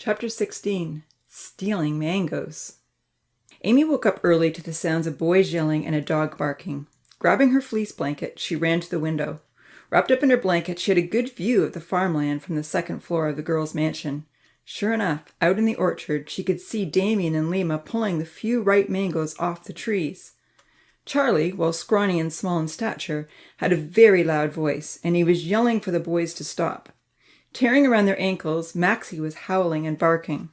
Chapter 16. Stealing Mangoes. Amy woke up early to the sounds of boys yelling and a dog barking. Grabbing her fleece blanket, she ran to the window. Wrapped up in her blanket, she had a good view of the farmland from the second floor of the girls' mansion. Sure enough, out in the orchard, she could see Damien and Lima pulling the few ripe mangoes off the trees. Charlie, while scrawny and small in stature, had a very loud voice, and he was yelling for the boys to stop. Tearing around their ankles, Maxie was howling and barking.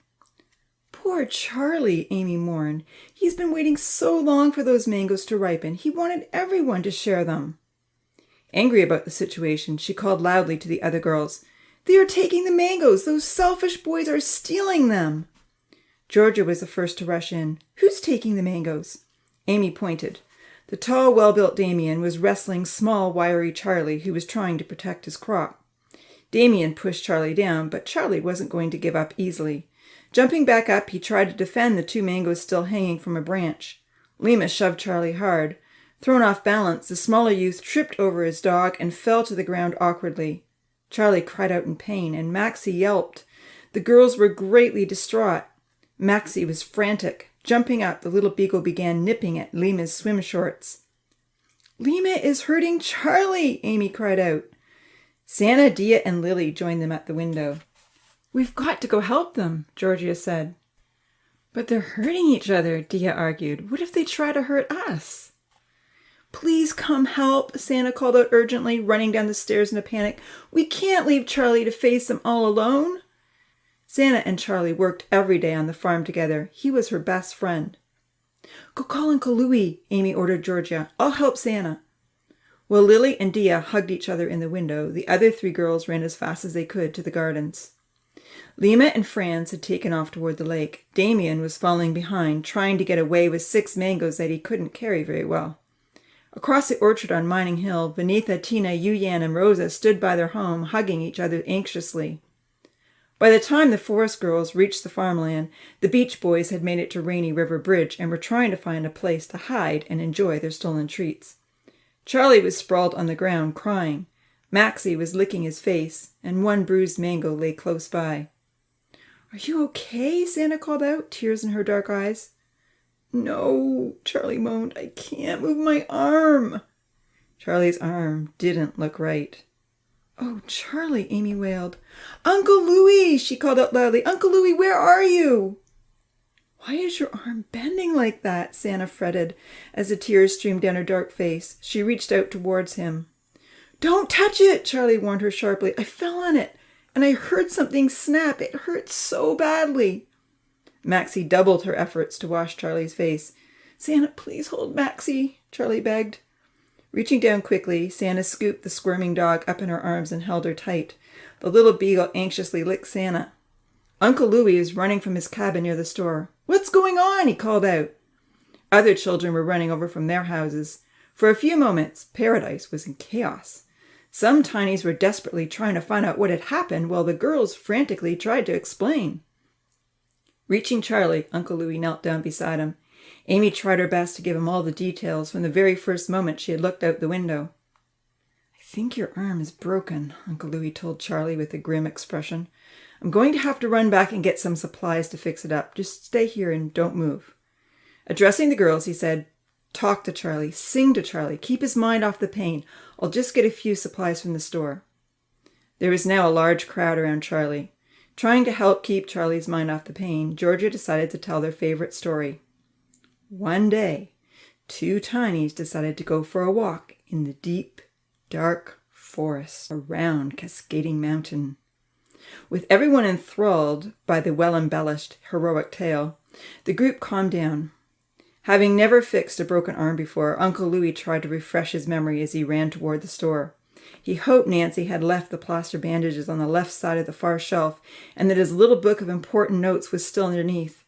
"Poor Charlie," Amy mourned. "He's been waiting so long for those mangoes to ripen. He wanted everyone to share them." Angry about the situation, she called loudly to the other girls. "They are taking the mangoes! Those selfish boys are stealing them!" Georgia was the first to rush in. "Who's taking the mangoes?" Amy pointed. The tall, well-built Damien was wrestling small, wiry Charlie, who was trying to protect his crop. Damien pushed Charlie down, but Charlie wasn't going to give up easily. Jumping back up, he tried to defend the two mangoes still hanging from a branch. Lima shoved Charlie hard. Thrown off balance, the smaller youth tripped over his dog and fell to the ground awkwardly. Charlie cried out in pain, and Maxie yelped. The girls were greatly distraught. Maxie was frantic. Jumping up, the little beagle began nipping at Lima's swim shorts. "Lima is hurting Charlie!" Amy cried out. Santa, Dia, and Lily joined them at the window. "We've got to go help them," Georgia said. "But they're hurting each other," Dia argued. "What if they try to hurt us?" "Please come help," Santa called out urgently, running down the stairs in a panic. "We can't leave Charlie to face them all alone." Santa and Charlie worked every day on the farm together. He was her best friend. "Go call Uncle Louie," Amy ordered Georgia. "I'll help Santa." While Lily and Dia hugged each other in the window, the other three girls ran as fast as they could to the gardens. Lima and Franz had taken off toward the lake. Damien was falling behind, trying to get away with 6 mangoes that he couldn't carry very well. Across the orchard on Mining Hill, Vanitha, Tina, Yuyan, and Rosa stood by their home, hugging each other anxiously. By the time the Forest girls reached the farmland, the Beach Boys had made it to Rainy River Bridge and were trying to find a place to hide and enjoy their stolen treats. Charlie was sprawled on the ground, crying. Maxie was licking his face, and one bruised mango lay close by. "Are you okay?" Santa called out, tears in her dark eyes. "No," Charlie moaned. "I can't move my arm." Charlie's arm didn't look right. "Oh, Charlie," Amy wailed. "Uncle Louie," she called out loudly. "Uncle Louie, where are you?" "Why is your arm bending like that?" Santa fretted as the tears streamed down her dark face. She reached out towards him. "Don't touch it," Charlie warned her sharply. "I fell on it, and I heard something snap. It hurts so badly." Maxie doubled her efforts to wash Charlie's face. "Santa, please hold Maxie," Charlie begged. Reaching down quickly, Santa scooped the squirming dog up in her arms and held her tight. The little beagle anxiously licked Santa. Uncle Louie was running from his cabin near the store. "What's going on?" he called out. Other children were running over from their houses. For a few moments, Paradise was in chaos. Some tinies were desperately trying to find out what had happened, while the girls frantically tried to explain. Reaching Charlie, Uncle Louie knelt down beside him. Amy tried her best to give him all the details from the very first moment she had looked out the window. "I think your arm is broken," Uncle Louie told Charlie with a grim expression. "I'm going to have to run back and get some supplies to fix it up. Just stay here and don't move." Addressing the girls, he said, "Talk to Charlie, sing to Charlie, keep his mind off the pain. I'll just get a few supplies from the store." There was now a large crowd around Charlie. Trying to help keep Charlie's mind off the pain, Georgia decided to tell their favorite story. One day, 2 tinies decided to go for a walk in the deep, dark forest around Cascading Mountain. With everyone enthralled by the well-embellished, heroic tale, the group calmed down. Having never fixed a broken arm before, Uncle Louie tried to refresh his memory as he ran toward the store. He hoped Nancy had left the plaster bandages on the left side of the far shelf and that his little book of important notes was still underneath.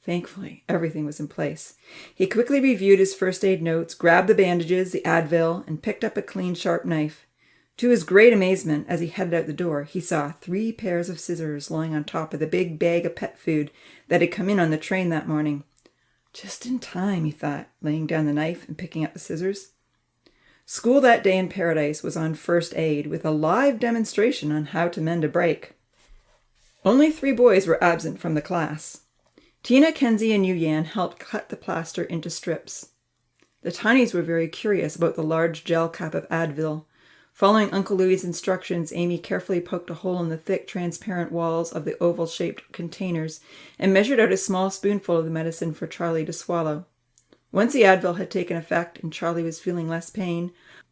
Thankfully, everything was in place. He quickly reviewed his first aid notes, grabbed the bandages, the Advil, and picked up a clean, sharp knife. To his great amazement, as he headed out the door, he saw 3 pairs of scissors lying on top of the big bag of pet food that had come in on the train that morning. Just in time, he thought, laying down the knife and picking up the scissors. School that day in Paradise was on first aid, with a live demonstration on how to mend a break. Only 3 boys were absent from the class. Tina, Kenzie, and Yu-Yan helped cut the plaster into strips. The tinies were very curious about the large gel cap of Advil. Following Uncle Louie's instructions, Amy carefully poked a hole in the thick, transparent walls of the oval-shaped containers and measured out a small spoonful of the medicine for Charlie to swallow. Once the Advil had taken effect and Charlie was feeling less pain,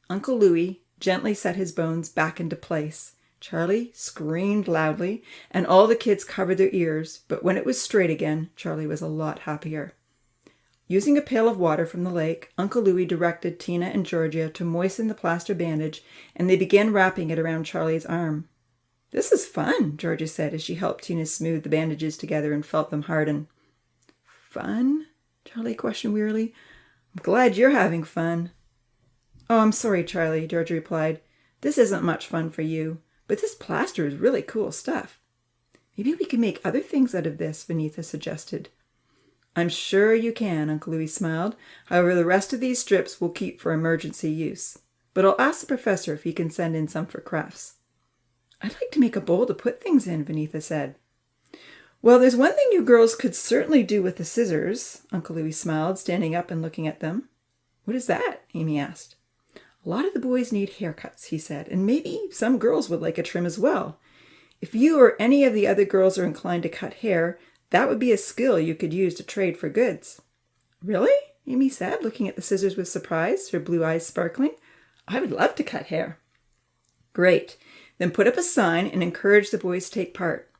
Uncle Louie gently set his bones back into place. Charlie screamed loudly, and all the kids covered their ears, but when it was straight again, Charlie was a lot happier. Using a pail of water from the lake, Uncle Louie directed Tina and Georgia to moisten the plaster bandage, and they began wrapping it around Charlie's arm. "This is fun," Georgia said as she helped Tina smooth the bandages together and felt them harden. "Fun?" Charlie questioned wearily. "I'm glad you're having fun." "Oh, I'm sorry, Charlie," Georgia replied. "This isn't much fun for you. But this plaster is really cool stuff." "Maybe we can make other things out of this," Vanitha suggested. "I'm sure you can," Uncle Louie smiled. "However, the rest of these strips we'll keep for emergency use. But I'll ask the professor if he can send in some for crafts." "I'd like to make a bowl to put things in," Vanitha said. "Well, there's one thing you girls could certainly do with the scissors," Uncle Louie smiled, standing up and looking at them. "What is that?" Amy asked. "A lot of the boys need haircuts," he said, "and maybe some girls would like a trim as well. If you or any of the other girls are inclined to cut hair, that would be a skill you could use to trade for goods." "Really?" Amy said, looking at the scissors with surprise, her blue eyes sparkling. "I would love to cut hair." "Great. Then put up a sign and encourage the boys to take part."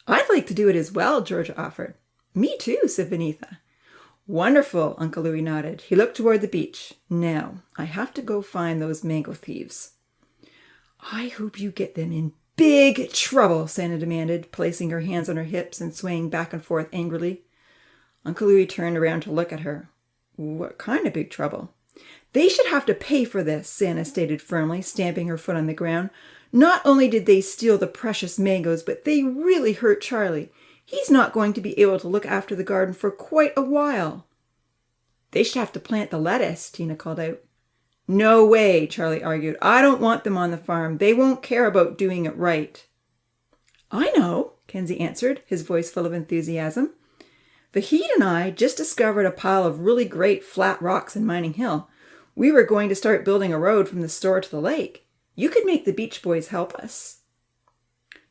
"I'd like to do it as well," Georgia offered. "Me too," said Vanitha. "Wonderful," Uncle Louie nodded. He looked toward the beach. "Now, I have to go find those mango thieves." "I hope you get them in big trouble," Santa demanded, placing her hands on her hips and swaying back and forth angrily. Uncle Louie turned around to look at her. "What kind of big trouble?" "They should have to pay for this," Santa stated firmly, stamping her foot on the ground. "Not only did they steal the precious mangoes, but they really hurt Charlie. He's not going to be able to look after the garden for quite a while." "They should have to plant the lettuce," Tina called out. "No way," Charlie argued. "I don't want them on the farm. They won't care about doing it right." "I know," Kenzie answered, his voice full of enthusiasm. "Vahid and I just discovered a pile of really great flat rocks in Mining Hill. We were going to start building a road from the store to the lake. You could make the Beach Boys help us."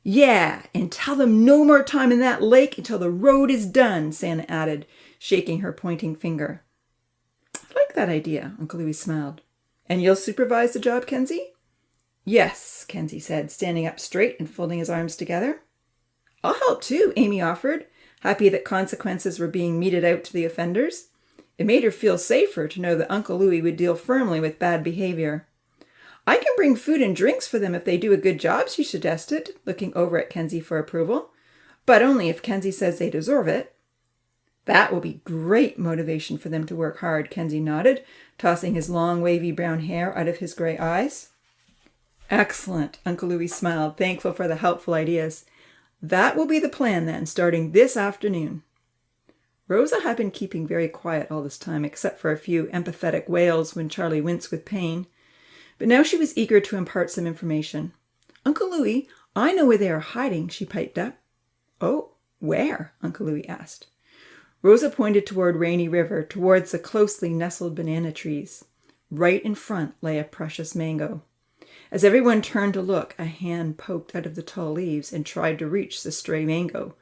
"Yeah, and tell them no more time in that lake until the road is done," Santa added, shaking her pointing finger. "I like that idea," Uncle Louie smiled. "And you'll supervise the job, Kenzie?" "Yes," Kenzie said, standing up straight and folding his arms together. "I'll help too," Amy offered, happy that consequences were being meted out to the offenders. It made her feel safer to know that Uncle Louie would deal firmly with bad behavior. "I can bring food and drinks for them if they do a good job," she suggested, looking over at Kenzie for approval. "But only if Kenzie says they deserve it." "That will be great motivation for them to work hard," Kenzie nodded, tossing his long, wavy brown hair out of his gray eyes. "Excellent," Uncle Louie smiled, thankful for the helpful ideas. "That will be the plan then, starting this afternoon." Rosa had been keeping very quiet all this time, except for a few empathetic wails when Charlie winced with pain. But now she was eager to impart some information. "Uncle Louie, I know where they are hiding," she piped up. "Oh, where?" Uncle Louie asked. Rosa pointed toward Rainy River, towards the closely nestled banana trees. Right in front lay a precious mango. As everyone turned to look, a hand poked out of the tall leaves and tried to reach the stray mango.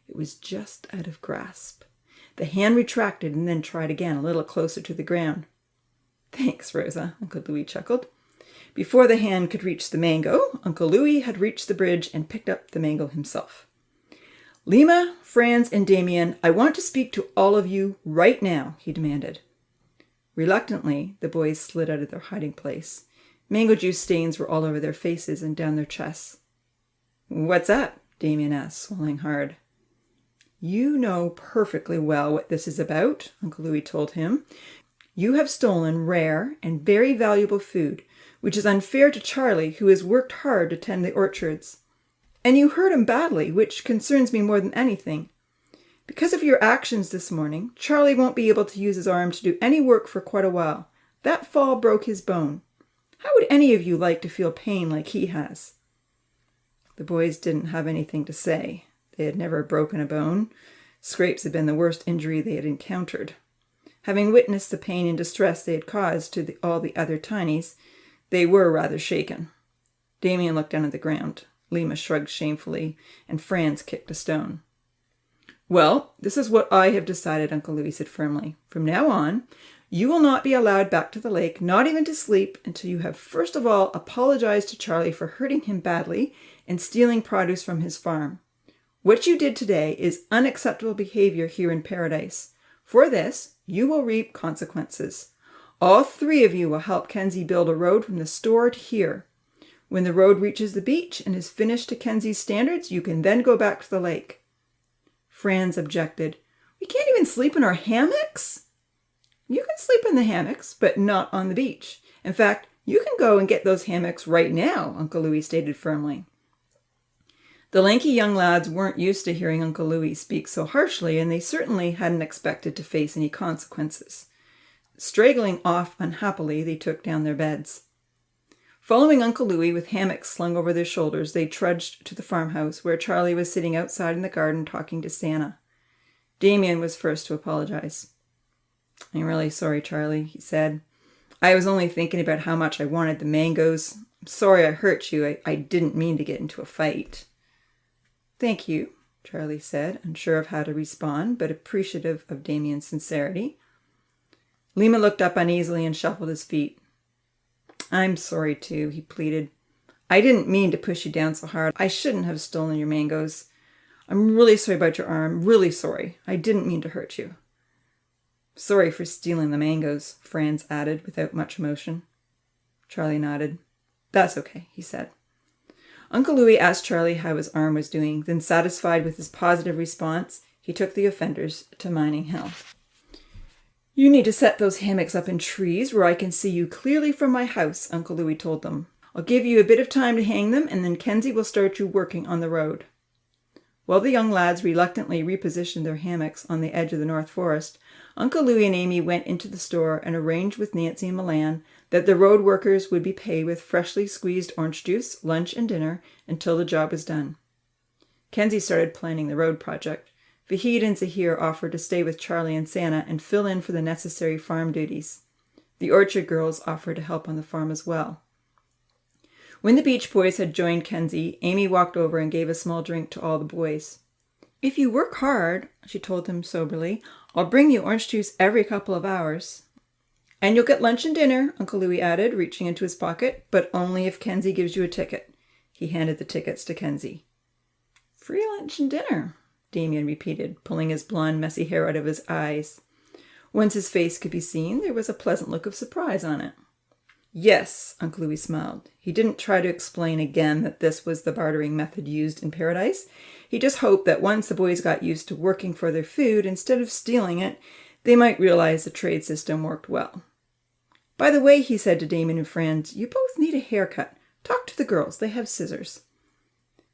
It was just out of grasp. The hand retracted and then tried again, a little closer to the ground. "Thanks, Rosa," Uncle Louie chuckled. Before the hand could reach the mango, Uncle Louie had reached the bridge and picked up the mango himself. "Lima, Franz, and Damien, I want to speak to all of you right now," he demanded. Reluctantly, the boys slid out of their hiding place. Mango juice stains were all over their faces and down their chests. "What's up?" Damien asked, swallowing hard. "You know perfectly well what this is about," Uncle Louie told him. "You have stolen rare and very valuable food, which is unfair to Charlie, who has worked hard to tend the orchards. And you hurt him badly, which concerns me more than anything. Because of your actions this morning, Charlie won't be able to use his arm to do any work for quite a while. That fall broke his bone. How would any of you like to feel pain like he has?" The boys didn't have anything to say. They had never broken a bone. Scrapes had been the worst injury they had encountered. Having witnessed the pain and distress they had caused to all the other tinies, they were rather shaken. Damien looked down at the ground. Lima shrugged shamefully, and Franz kicked a stone. "Well, this is what I have decided," Uncle Louis said firmly. "From now on, you will not be allowed back to the lake, not even to sleep, until you have first of all apologized to Charlie for hurting him badly and stealing produce from his farm. What you did today is unacceptable behavior here in paradise. For this, you will reap consequences. All 3 of you will help Kenzie build a road from the store to here. When the road reaches the beach and is finished to Kenzie's standards, you can then go back to the lake." Franz objected. "We can't even sleep in our hammocks." "You can sleep in the hammocks, but not on the beach. In fact, you can go and get those hammocks right now," Uncle Louis stated firmly. The lanky young lads weren't used to hearing Uncle Louis speak so harshly, and they certainly hadn't expected to face any consequences. Straggling off unhappily, they took down their beds. Following Uncle Louis with hammocks slung over their shoulders, they trudged to the farmhouse, where Charlie was sitting outside in the garden talking to Santa. Damien was first to apologize. "I'm really sorry, Charlie," he said. "I was only thinking about how much I wanted the mangoes. I'm sorry I hurt you. I didn't mean to get into a fight." "Thank you," Charlie said, unsure of how to respond, but appreciative of Damien's sincerity. Lima looked up uneasily and shuffled his feet. "I'm sorry, too," he pleaded. "I didn't mean to push you down so hard. I shouldn't have stolen your mangoes. I'm really sorry about your arm, really sorry. I didn't mean to hurt you." "Sorry for stealing the mangoes," Franz added without much emotion. Charlie nodded. "That's okay," he said. Uncle Louis asked Charlie how his arm was doing, then satisfied with his positive response, he took the offenders to Mining Hill. "You need to set those hammocks up in trees where I can see you clearly from my house," Uncle Louis told them. "I'll give you a bit of time to hang them, and then Kenzie will start you working on the road." While the young lads reluctantly repositioned their hammocks on the edge of the North Forest, Uncle Louis and Amy went into the store and arranged with Nancy and Milan that the road workers would be paid with freshly squeezed orange juice, lunch, and dinner until the job was done. Kenzie started planning the road project. Vahid and Zahir offered to stay with Charlie and Santa and fill in for the necessary farm duties. The orchard girls offered to help on the farm as well. When the Beach Boys had joined Kenzie, Amy walked over and gave a small drink to all the boys. "If you work hard," she told them soberly, "I'll bring you orange juice every couple of hours." "And you'll get lunch and dinner," Uncle Louis added, reaching into his pocket, "but only if Kenzie gives you a ticket." He handed the tickets to Kenzie. "Free lunch and dinner," Damien repeated, pulling his blonde, messy hair out of his eyes. Once his face could be seen, there was a pleasant look of surprise on it. "Yes," Uncle Louis smiled. He didn't try to explain again that this was the bartering method used in paradise. He just hoped that once the boys got used to working for their food instead of stealing it, they might realize the trade system worked well. "By the way," he said to Damien and Franz, "you both need a haircut. Talk to the girls. They have scissors."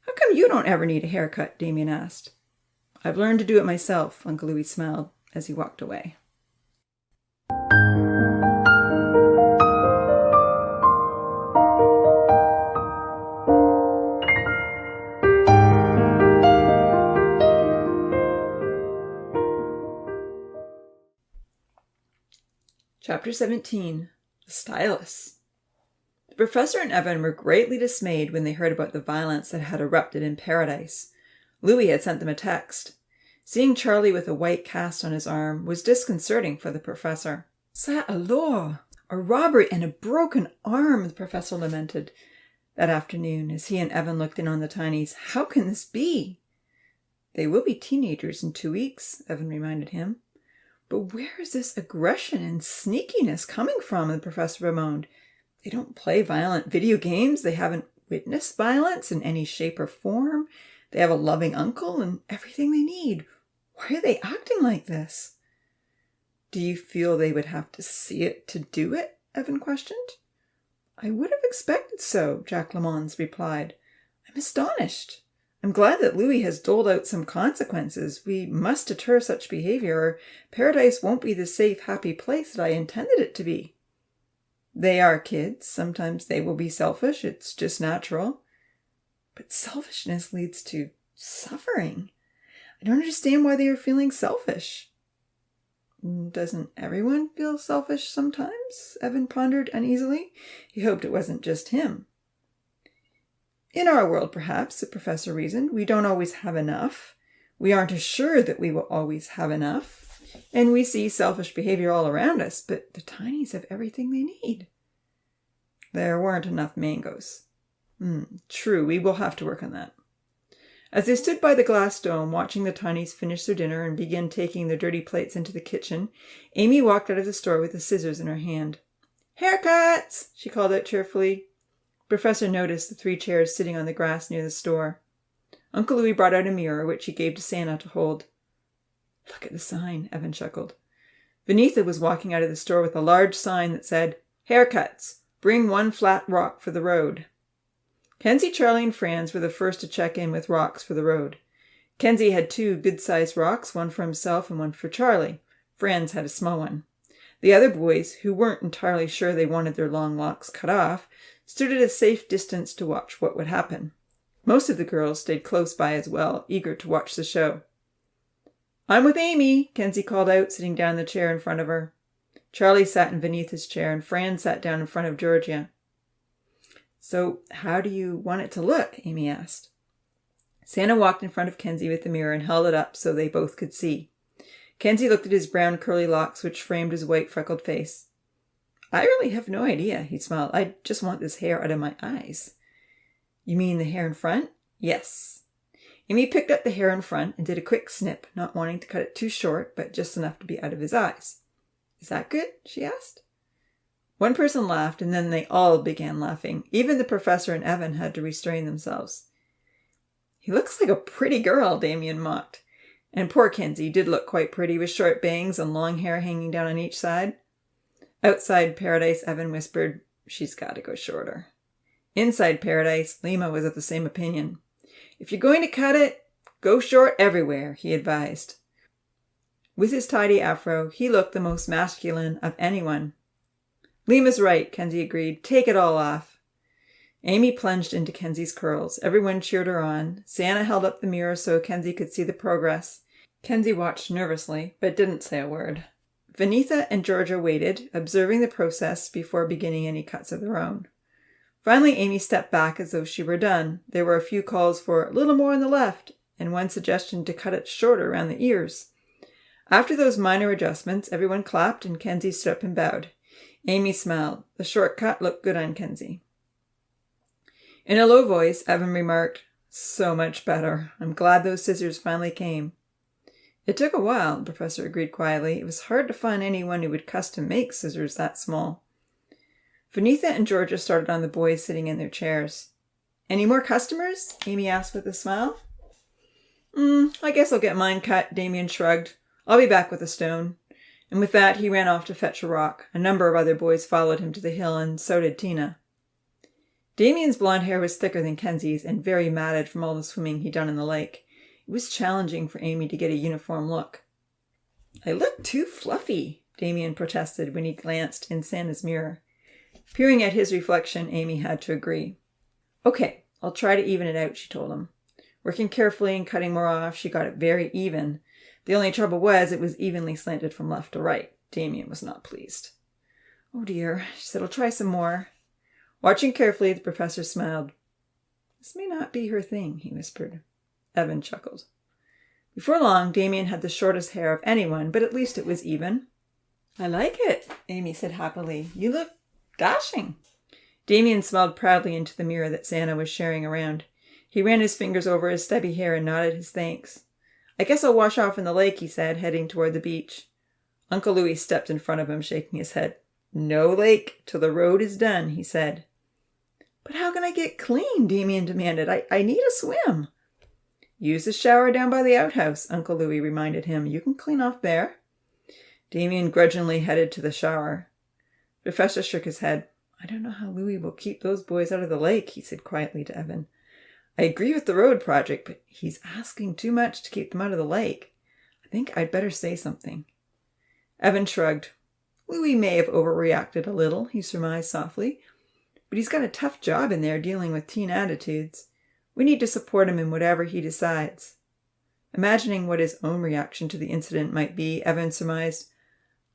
"How come you don't ever need a haircut?" Damien asked. "I've learned to do it myself," Uncle Louis smiled as he walked away. Chapter 17. The Stylists. The professor and Evan were greatly dismayed when they heard about the violence that had erupted in paradise. Louis had sent them a text. Seeing Charlie with a white cast on his arm was disconcerting for the professor. "Ça alors! A robbery and a broken arm," the professor lamented that afternoon as he and Evan looked in on the tinies. "How can this be?" "They will be teenagers in 2 weeks," Evan reminded him. "But where is this aggression and sneakiness coming from?" the professor bemoaned. "They don't play violent video games. They haven't witnessed violence in any shape or form. They have a loving uncle and everything they need. Why are they acting like this?" "Do you feel they would have to see it to do it?" Evan questioned. "I would have expected so," Jack Lemans replied. "I'm astonished. I'm glad that Louis has doled out some consequences. We must deter such behavior, or paradise won't be the safe, happy place that I intended it to be." "They are kids. Sometimes they will be selfish. It's just natural." "But selfishness leads to suffering. I don't understand why they are feeling selfish. Doesn't everyone feel selfish sometimes? Evan pondered uneasily. He hoped it wasn't just him. In our world, perhaps, the professor reasoned, we don't always have enough. We aren't assured that we will always have enough. And we see selfish behavior all around us, but the tinies have everything they need. There weren't enough mangoes. True, we will have to work on that. As they stood by the glass dome, watching the tinies finish their dinner and begin taking their dirty plates into the kitchen, Amy walked out of the store with the scissors in her hand. "Haircuts!" she called out cheerfully. The professor noticed the 3 chairs sitting on the grass near the store. Uncle Louis brought out a mirror, which he gave to Santa to hold. "Look at the sign," Evan chuckled. Vinitha was walking out of the store with a large sign that said, "Haircuts! Bring 1 flat rock for the road." Kenzie, Charlie, and Franz were the first to check in with rocks for the road. Kenzie had 2 good-sized rocks, one for himself and one for Charlie. Franz had a small one. The other boys, who weren't entirely sure they wanted their long locks cut off, stood at a safe distance to watch what would happen. Most of the girls stayed close by as well, eager to watch the show. "I'm with Amy," Kenzie called out, sitting down in the chair in front of her. Charlie sat in Vinitha's chair, and Franz sat down in front of Georgia. "So, how do you want it to look?" Amy asked. Santa walked in front of Kenzie with the mirror and held it up so they both could see. Kenzie looked at his brown curly locks, which framed his white freckled face. "I really have no idea," he smiled. "I just want this hair out of my eyes." "You mean the hair in front?" "Yes." Amy picked up the hair in front and did a quick snip, not wanting to cut it too short, but just enough to be out of his eyes. "Is that good?" she asked. One person laughed, and then they all began laughing. Even the professor and Evan had to restrain themselves. "He looks like a pretty girl," Damien mocked. And poor Kenzie did look quite pretty, with short bangs and long hair hanging down on each side. Outside Paradise, Evan whispered, "She's got to go shorter." Inside Paradise, Lima was of the same opinion. "If you're going to cut it, go short everywhere," he advised. With his tidy afro, he looked the most masculine of anyone. "Lima's right," Kenzie agreed. "Take it all off." Amy plunged into Kenzie's curls. Everyone cheered her on. Santa held up the mirror so Kenzie could see the progress. Kenzie watched nervously, but didn't say a word. Vinitha and Georgia waited, observing the process before beginning any cuts of their own. Finally, Amy stepped back as though she were done. There were a few calls for a little more on the left, and one suggestion to cut it shorter around the ears. After those minor adjustments, everyone clapped and Kenzie stood up and bowed. Amy smiled. The short cut looked good on Kenzie. In a low voice, Evan remarked, "So much better. I'm glad those scissors finally came." "It took a while," the professor agreed quietly. "It was hard to find anyone who would custom make scissors that small." Vinitha and Georgia started on the boys sitting in their chairs. "Any more customers?" Amy asked with a smile. I guess I'll get mine cut," Damien shrugged. "I'll be back with a stone." And with that, he ran off to fetch a rock. A number of other boys followed him to the hill, and so did Tina. Damien's blonde hair was thicker than Kenzie's and very matted from all the swimming he'd done in the lake. It was challenging for Amy to get a uniform look. "I look too fluffy," Damien protested when he glanced in Santa's mirror. Peering at his reflection, Amy had to agree. "Okay, I'll try to even it out," she told him. Working carefully and cutting more off, she got it very even. The only trouble was it was evenly slanted from left to right. Damien was not pleased. "Oh dear," she said, "I'll try some more." Watching carefully, the professor smiled. "This may not be her thing," he whispered. Evan chuckled. Before long, Damien had the shortest hair of anyone, but at least it was even. "I like it," Amy said happily. "You look dashing." Damien smiled proudly into the mirror that Santa was sharing around. He ran his fingers over his stubby hair and nodded his thanks. "I guess I'll wash off in the lake," he said, heading toward the beach. Uncle Louis stepped in front of him, shaking his head. "No lake till the road is done," he said. "But how can I get clean?" Damien demanded. I need a swim." "Use the shower down by the outhouse," Uncle Louis reminded him. "You can clean off there." Damien grudgingly headed to the shower. The professor shook his head. "I don't know how Louis will keep those boys out of the lake," he said quietly to Evan. "I agree with the road project, but he's asking too much to keep them out of the lake. I think I'd better say something." Evan shrugged. "Louis may have overreacted a little," he surmised softly, "but he's got a tough job in there dealing with teen attitudes. We need to support him in whatever he decides. Imagining what his own reaction to the incident might be, Evan surmised,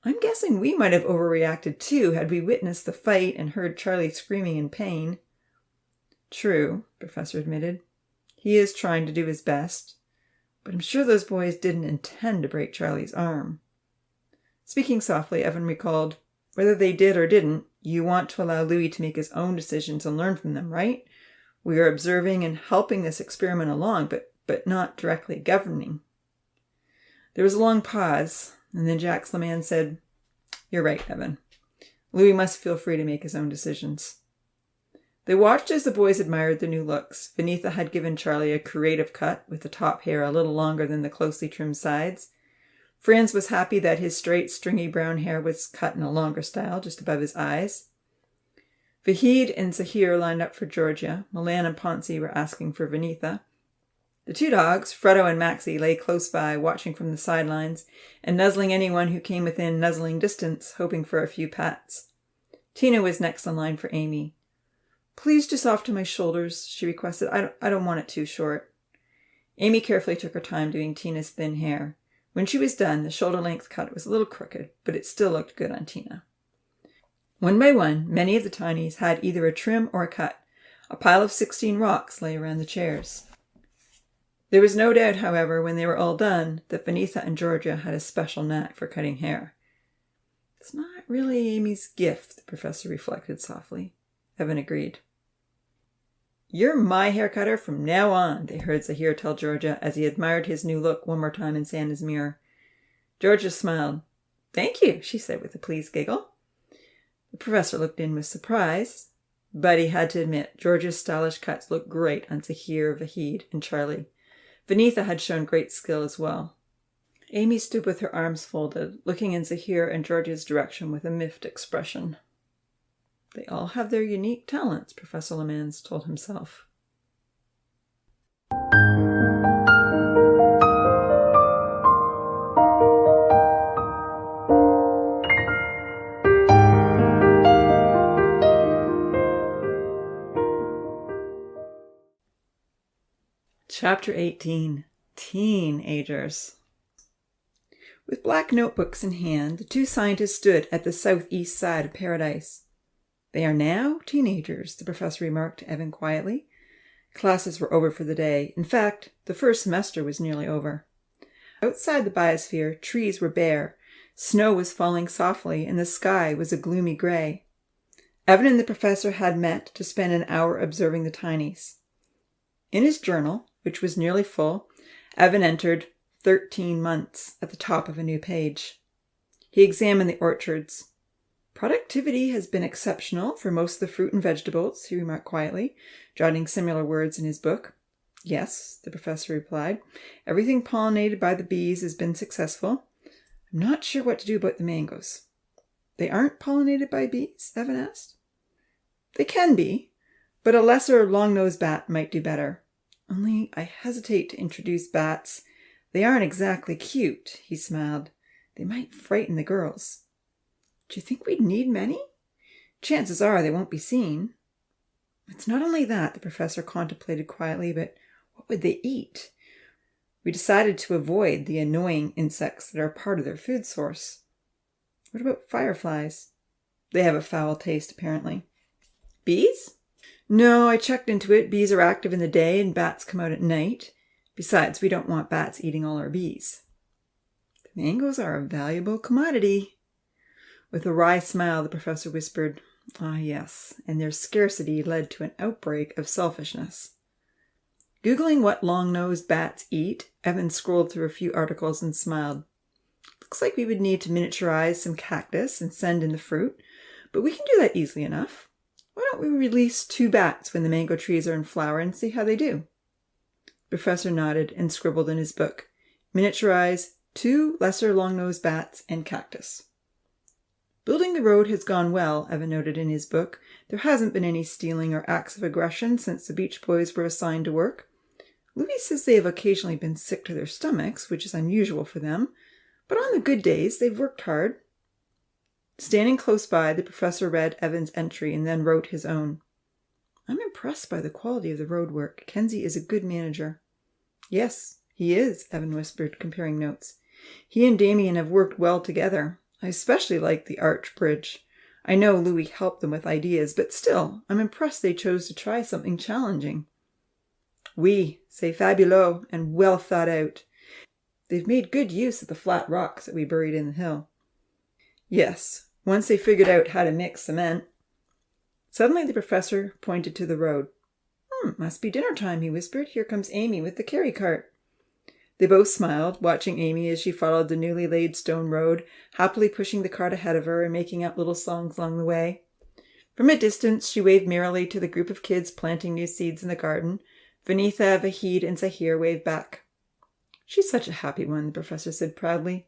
I'm guessing we might have overreacted too had we witnessed the fight and heard Charlie screaming in pain. True, the professor admitted. He is trying to do his best. But I'm sure those boys didn't intend to break Charlie's arm. Speaking softly, Evan recalled, whether they did or didn't, you want to allow Louis to make his own decisions and learn from them, right? We are observing and helping this experiment along, but not directly governing. There was a long pause, and then Jacques Lemans said, You're right, Evan. Louis must feel free to make his own decisions. They watched as the boys admired the new looks. Vinitha had given Charlie a creative cut, with the top hair a little longer than the closely trimmed sides. Franz was happy that his straight, stringy brown hair was cut in a longer style, just above his eyes. Vahid and Zahir lined up for Georgia. Milan and Ponzi were asking for Vinitha. The two dogs, Fredo and Maxie, lay close by, watching from the sidelines, and nuzzling anyone who came within nuzzling distance, hoping for a few pats. Tina was next in line for Amy. Please just off to my shoulders, she requested. I don't want it too short. Amy carefully took her time doing Tina's thin hair. When she was done, the shoulder-length cut was a little crooked, but it still looked good on Tina. One by one, many of the tinies had either a trim or a cut. A pile of 16 rocks lay around the chairs. There was no doubt, however, when they were all done, that Vinitha and Georgia had a special knack for cutting hair. It's not really Amy's gift, the professor reflected softly. Evan agreed. You're my hair cutter from now on, they heard Zahir tell Georgia as he admired his new look one more time in Santa's mirror. Georgia smiled. Thank you, she said with a pleased giggle. The professor looked in with surprise, but he had to admit Georgia's stylish cuts looked great on Zahir, Vahid, and Charlie. Vinitha had shown great skill as well. Amy stood with her arms folded, looking in Zahir and Georgia's direction with a miffed expression. They all have their unique talents, Professor Lemans told himself. Chapter 18. Teenagers. With black notebooks in hand, the two scientists stood at the southeast side of Paradise. They are now teenagers, the professor remarked to Evan quietly. Classes were over for the day. In fact, the first semester was nearly over. Outside the biosphere, trees were bare. Snow was falling softly, and the sky was a gloomy gray. Evan and the professor had met to spend an hour observing the tinies. In his journal, which was nearly full, Evan entered 13 months at the top of a new page. He examined the orchards. Productivity has been exceptional for most of the fruit and vegetables, he remarked quietly, jotting similar words in his book. Yes, the professor replied. Everything pollinated by the bees has been successful. I'm not sure what to do about the mangoes. They aren't pollinated by bees? Evan asked. They can be, but a lesser long-nosed bat might do better. Only I hesitate to introduce bats. They aren't exactly cute, he smiled. They might frighten the girls. Do you think we'd need many? Chances are they won't be seen. It's not only that, the professor contemplated quietly, but what would they eat? We decided to avoid the annoying insects that are part of their food source. What about fireflies? They have a foul taste, apparently. Bees? No, I checked into it. Bees are active in the day and bats come out at night. Besides, we don't want bats eating all our bees. The mangoes are a valuable commodity. With a wry smile, the professor whispered, Ah, yes, and their scarcity led to an outbreak of selfishness. Googling what long-nosed bats eat, Evan scrolled through a few articles and smiled. Looks like we would need to miniaturize some cactus and send in the fruit, but we can do that easily enough. Why don't we release 2 bats when the mango trees are in flower and see how they do? The professor nodded and scribbled in his book, Miniaturize 2 lesser long-nosed bats and cactus. Building the road has gone well, Evan noted in his book. There hasn't been any stealing or acts of aggression since the Beach Boys were assigned to work. Louis says they have occasionally been sick to their stomachs, which is unusual for them, but on the good days they've worked hard. Standing close by, the professor read Evan's entry and then wrote his own. I'm impressed by the quality of the road work. Kenzie is a good manager. Yes, he is, Evan whispered, comparing notes. He and Damien have worked well together. I especially like the arch bridge. I know Louis helped them with ideas, but still, I'm impressed they chose to try something challenging. Oui, c'est fabuleux and well thought out. They've made good use of the flat rocks that we buried in the hill. Yes, once they figured out how to mix cement. Suddenly the professor pointed to the road. Must be dinner time, he whispered. Here comes Amy with the carry cart. They both smiled, watching Amy as she followed the newly laid stone road, happily pushing the cart ahead of her and making up little songs along the way. From a distance, she waved merrily to the group of kids planting new seeds in the garden. Vanitha, Vahid, and Zahir waved back. She's such a happy one, the professor said proudly.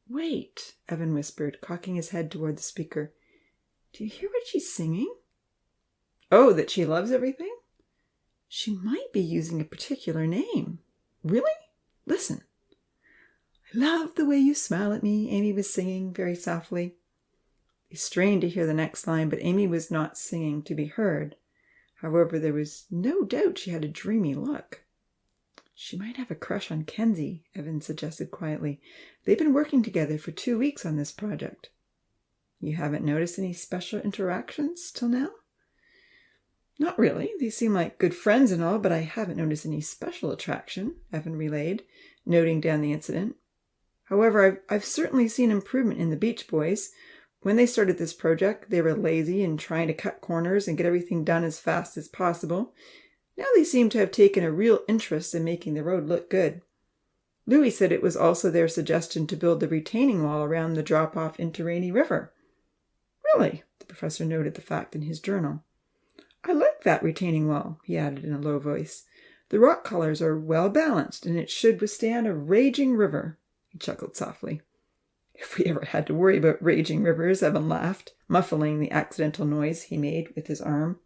Wait, Evan whispered, cocking his head toward the speaker. Do you hear what she's singing? Oh, that she loves everything? She might be using a particular name. Really? Listen. I love the way you smile at me, Amy was singing very softly. They strained to hear the next line, but Amy was not singing to be heard. However, there was no doubt she had a dreamy look. She might have a crush on Kenzie, Evan suggested quietly. They've been working together for 2 weeks on this project. You haven't noticed any special interactions till now? Not really. They seem like good friends and all, but I haven't noticed any special attraction, Evan relayed, noting down the incident. However, I've certainly seen improvement in the Beach Boys. When they started this project, they were lazy and trying to cut corners and get everything done as fast as possible. Now they seem to have taken a real interest in making the road look good. Louis said it was also their suggestion to build the retaining wall around the drop-off into Rainy River. Really? The professor noted the fact in his journal. I like that retaining wall, he added in a low voice. The rock colors are well balanced, and it should withstand a raging river. He chuckled softly. If we ever had to worry about raging rivers, Evan laughed, muffling the accidental noise he made with his arm.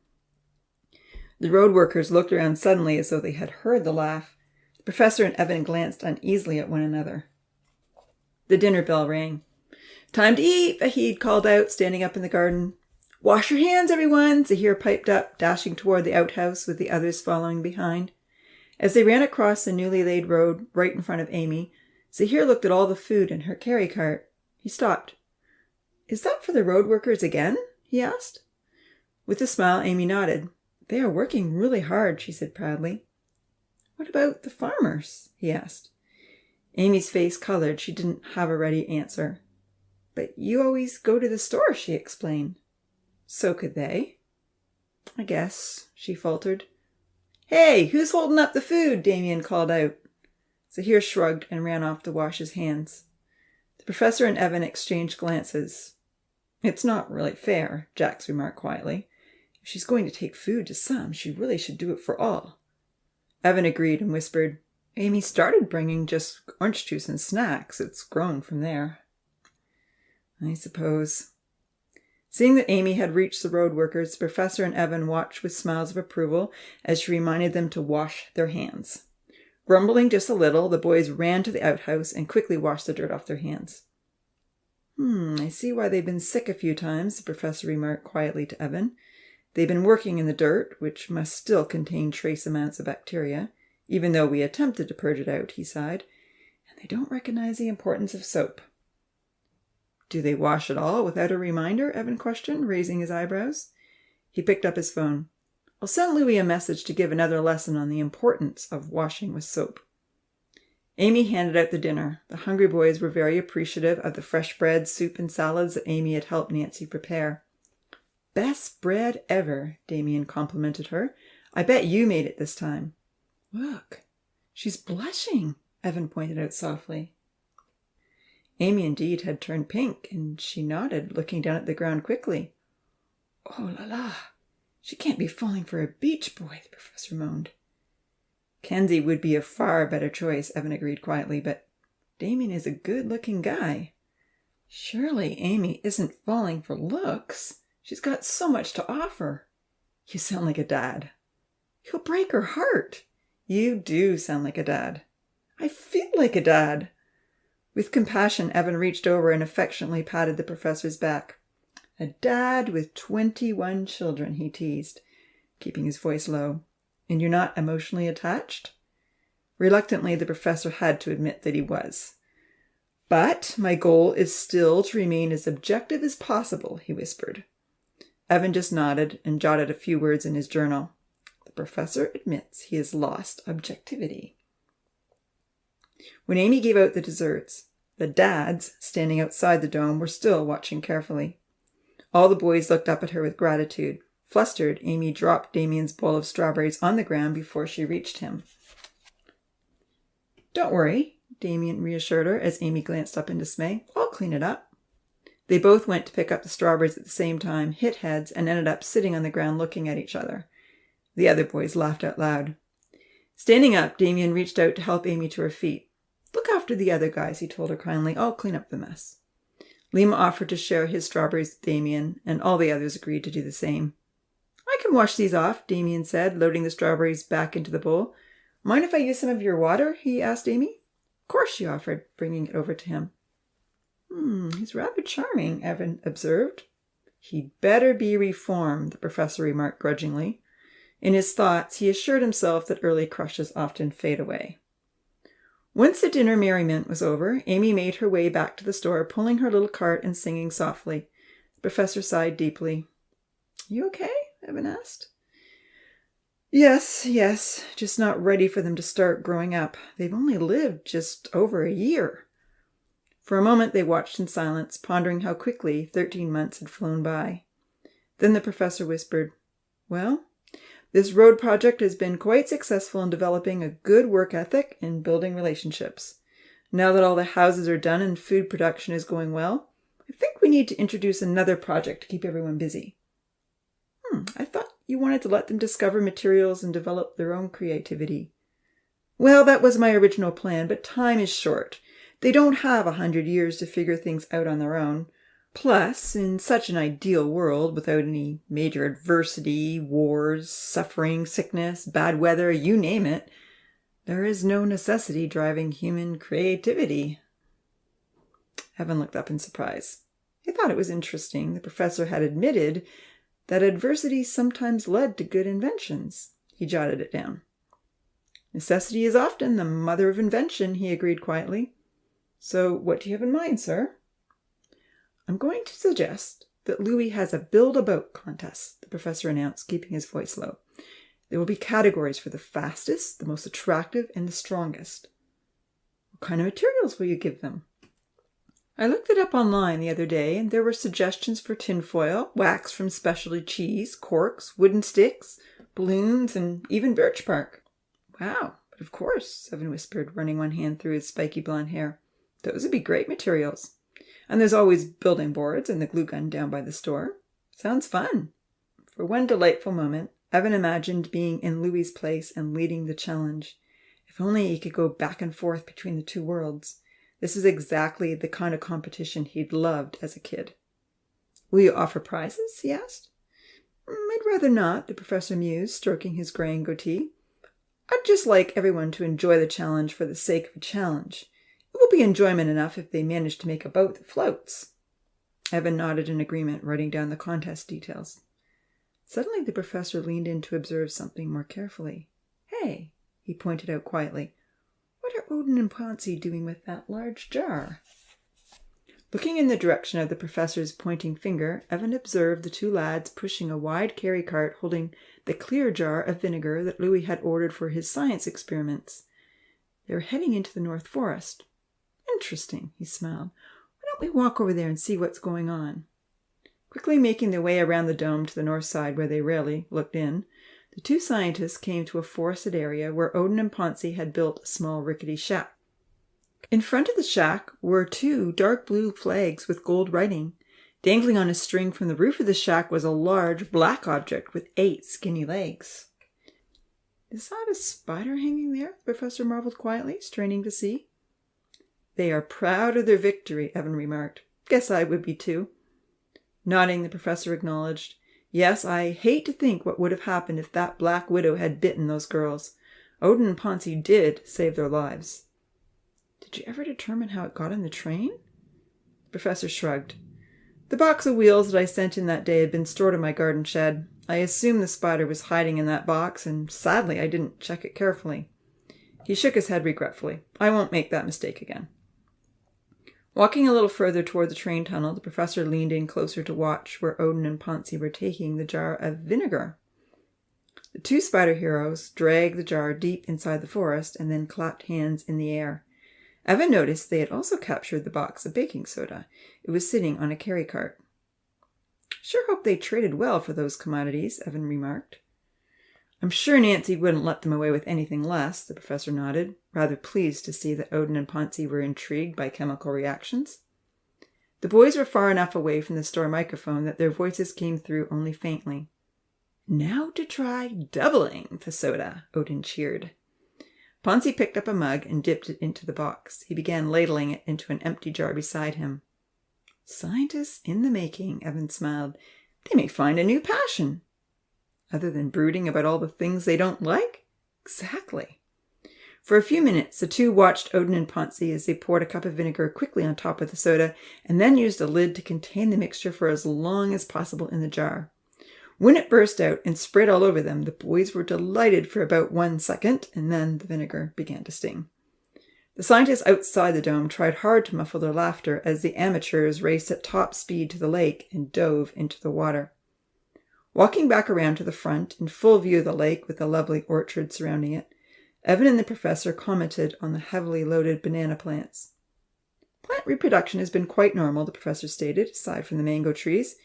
The road workers looked around suddenly as though they had heard the laugh. The professor and Evan glanced uneasily at one another. The dinner bell rang. Time to eat, Vahid called out, standing up in the garden. Wash your hands, everyone, Zahir piped up, dashing toward the outhouse with the others following behind. As they ran across the newly laid road right in front of Amy, Zahir looked at all the food in her carry cart. He stopped. Is that for the road workers again? He asked. With a smile, Amy nodded. They are working really hard, she said proudly. What about the farmers? He asked. Amy's face colored. She didn't have a ready answer. But you always go to the store, she explained. So could they. I guess, she faltered. Hey, who's holding up the food? Damien called out. Zahir shrugged and ran off to wash his hands. The professor and Evan exchanged glances. It's not really fair, Jax remarked quietly. If she's going to take food to some, she really should do it for all. Evan agreed and whispered, Amy started bringing just orange juice and snacks. It's grown from there. I suppose. Seeing that Amy had reached the road workers, the professor and Evan watched with smiles of approval as she reminded them to wash their hands. Grumbling just a little, the boys ran to the outhouse and quickly washed the dirt off their hands. I see why they've been sick a few times, the professor remarked quietly to Evan. They've been working in the dirt, which must still contain trace amounts of bacteria, even though we attempted to purge it out, he sighed, and they don't recognize the importance of soap. Do they wash at all without a reminder? Evan questioned, raising his eyebrows. He picked up his phone. I'll send Louis a message to give another lesson on the importance of washing with soap. Amy handed out the dinner. The hungry boys were very appreciative of the fresh bread, soup, and salads that Amy had helped Nancy prepare. Best bread ever, Damien complimented her. I bet you made it this time. Look, she's blushing, Evan pointed out softly. Amy indeed had turned pink, and she nodded, looking down at the ground quickly. Oh la la, she can't be falling for a beach boy, the professor moaned. Kenzie would be a far better choice, Evan agreed quietly, but Damien is a good-looking guy. Surely Amy isn't falling for looks. She's got so much to offer. You sound like a dad. You'll break her heart. You do sound like a dad. I feel like a dad. With compassion, Evan reached over and affectionately patted the professor's back. A dad with 21 children, he teased. keeping his voice low. And you're not emotionally attached? Reluctantly, the professor had to admit that he was. But my goal is still to remain as objective as possible, he whispered. Evan just nodded and jotted a few words in his journal. The professor admits he has lost objectivity. When Amy gave out the desserts, the dads, standing outside the dome, were still watching carefully. All the boys looked up at her with gratitude. Flustered, Amy dropped Damien's bowl of strawberries on the ground before she reached him. Don't worry, Damien reassured her as Amy glanced up in dismay. I'll clean it up. They both went to pick up the strawberries at the same time, hit heads, and ended up sitting on the ground looking at each other. The other boys laughed out loud. Standing up, Damien reached out to help Amy to her feet. Look after the other guys, he told her kindly. I'll clean up the mess. Lima offered to share his strawberries with Damien, and all the others agreed to do the same. I can wash these off, Damien said, loading the strawberries back into the bowl. Mind if I use some of your water? He asked Amy. Of course, she offered, bringing it over to him. He's rather charming, Evan observed. He'd better be reformed, the professor remarked grudgingly. In his thoughts, he assured himself that early crushes often fade away. Once the dinner merriment was over, Amy made her way back to the store, pulling her little cart and singing softly. The professor sighed deeply. You okay? Evan asked. Yes, just not ready for them to start growing up. They've only lived just over a year. For a moment they watched in silence, pondering how quickly 13 months had flown by. Then the professor whispered, Well, this road project has been quite successful in developing a good work ethic and building relationships. Now that all the houses are done and food production is going well, I think we need to introduce another project to keep everyone busy. I thought you wanted to let them discover materials and develop their own creativity. Well, that was my original plan, but time is short. They don't have 100 years to figure things out on their own. Plus, in such an ideal world, without any major adversity, wars, suffering, sickness, bad weather, you name it, there is no necessity driving human creativity. Evan looked up in surprise. He thought it was interesting the professor had admitted that adversity sometimes led to good inventions. He jotted it down. Necessity is often the mother of invention, he agreed quietly. So what do you have in mind, sir? I'm going to suggest that Louis has a build-a-boat contest, the professor announced, keeping his voice low. There will be categories for the fastest, the most attractive, and the strongest. What kind of materials will you give them? I looked it up online the other day, and there were suggestions for tinfoil, wax from specialty cheese, corks, wooden sticks, balloons, and even birch bark. Wow, but of course, Evan whispered, running one hand through his spiky blonde hair. Those would be great materials. And there's always building boards and the glue gun down by the store. Sounds fun. For one delightful moment, Evan imagined being in Louis's place and leading the challenge. If only he could go back and forth between the two worlds. This is exactly the kind of competition he'd loved as a kid. Will you offer prizes? He asked. I'd rather not, the professor mused, stroking his graying goatee. I'd just like everyone to enjoy the challenge for the sake of a challenge. It will be enjoyment enough if they manage to make a boat that floats. Evan nodded in agreement, writing down the contest details. Suddenly the professor leaned in to observe something more carefully. Hey, he pointed out quietly. What are Odin and Ponzi doing with that large jar? Looking in the direction of the professor's pointing finger, Evan observed the two lads pushing a wide carry cart holding the clear jar of vinegar that Louis had ordered for his science experiments. They were heading into the North Forest. Interesting, he smiled. Why don't we walk over there and see what's going on? Quickly making their way around the dome to the north side where they rarely looked in, the two scientists came to a forested area where Odin and Ponzi had built a small rickety shack. In front of the shack were two dark blue flags with gold writing. Dangling on a string from the roof of the shack was a large black object with 8 skinny legs. Is that a spider hanging there? The professor marveled quietly, straining to see. They are proud of their victory, Evan remarked. Guess I would be too. Nodding, the professor acknowledged. Yes, I hate to think what would have happened if that black widow had bitten those girls. Odin and Ponzi did save their lives. Did you ever determine how it got in the train? The professor shrugged. The box of wheels that I sent in that day had been stored in my garden shed. I assumed the spider was hiding in that box, and sadly I didn't check it carefully." He shook his head regretfully. "I won't make that mistake again." Walking a little further toward the train tunnel, the professor leaned in closer to watch where Odin and Pansy were taking the jar of vinegar. The two spider heroes dragged the jar deep inside the forest and then clapped hands in the air. Evan noticed they had also captured the box of baking soda. It was sitting on a carry cart. "Sure hope they traded well for those commodities," Evan remarked. "I'm sure Nancy wouldn't let them away with anything less," the professor nodded, rather pleased to see that Odin and Pansy were intrigued by chemical reactions. The boys were far enough away from the store microphone that their voices came through only faintly. "Now to try doubling the soda," Odin cheered. Pansy picked up a mug and dipped it into the box. He began ladling it into an empty jar beside him. "Scientists in the making," Evan smiled. "They may find a new passion." "Other than brooding about all the things they don't like?" "Exactly." For a few minutes, the two watched Odin and Pansy as they poured a cup of vinegar quickly on top of the soda and then used a lid to contain the mixture for as long as possible in the jar. When it burst out and spread all over them, the boys were delighted for about 1 second, and then the vinegar began to sting. The scientists outside the dome tried hard to muffle their laughter as the amateurs raced at top speed to the lake and dove into the water. Walking back around to the front, in full view of the lake with the lovely orchard surrounding it, Evan and the professor commented on the heavily loaded banana plants. "Plant reproduction has been quite normal," the professor stated, aside from the mango trees.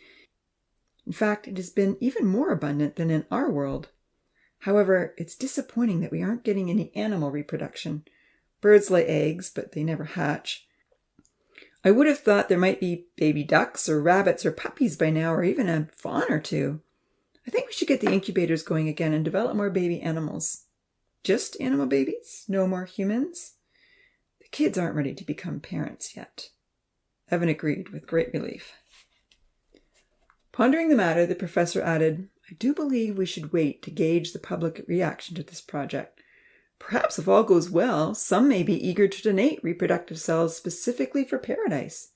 "In fact, it has been even more abundant than in our world. However, it's disappointing that we aren't getting any animal reproduction. Birds lay eggs, but they never hatch. I would have thought there might be baby ducks or rabbits or puppies by now, or even a fawn or two. I think we should get the incubators going again and develop more baby animals." "Just animal babies? No more humans?" "The kids aren't ready to become parents yet." Evan agreed with great relief. Pondering the matter, the professor added, "I do believe we should wait to gauge the public reaction to this project. Perhaps if all goes well, some may be eager to donate reproductive cells specifically for paradise.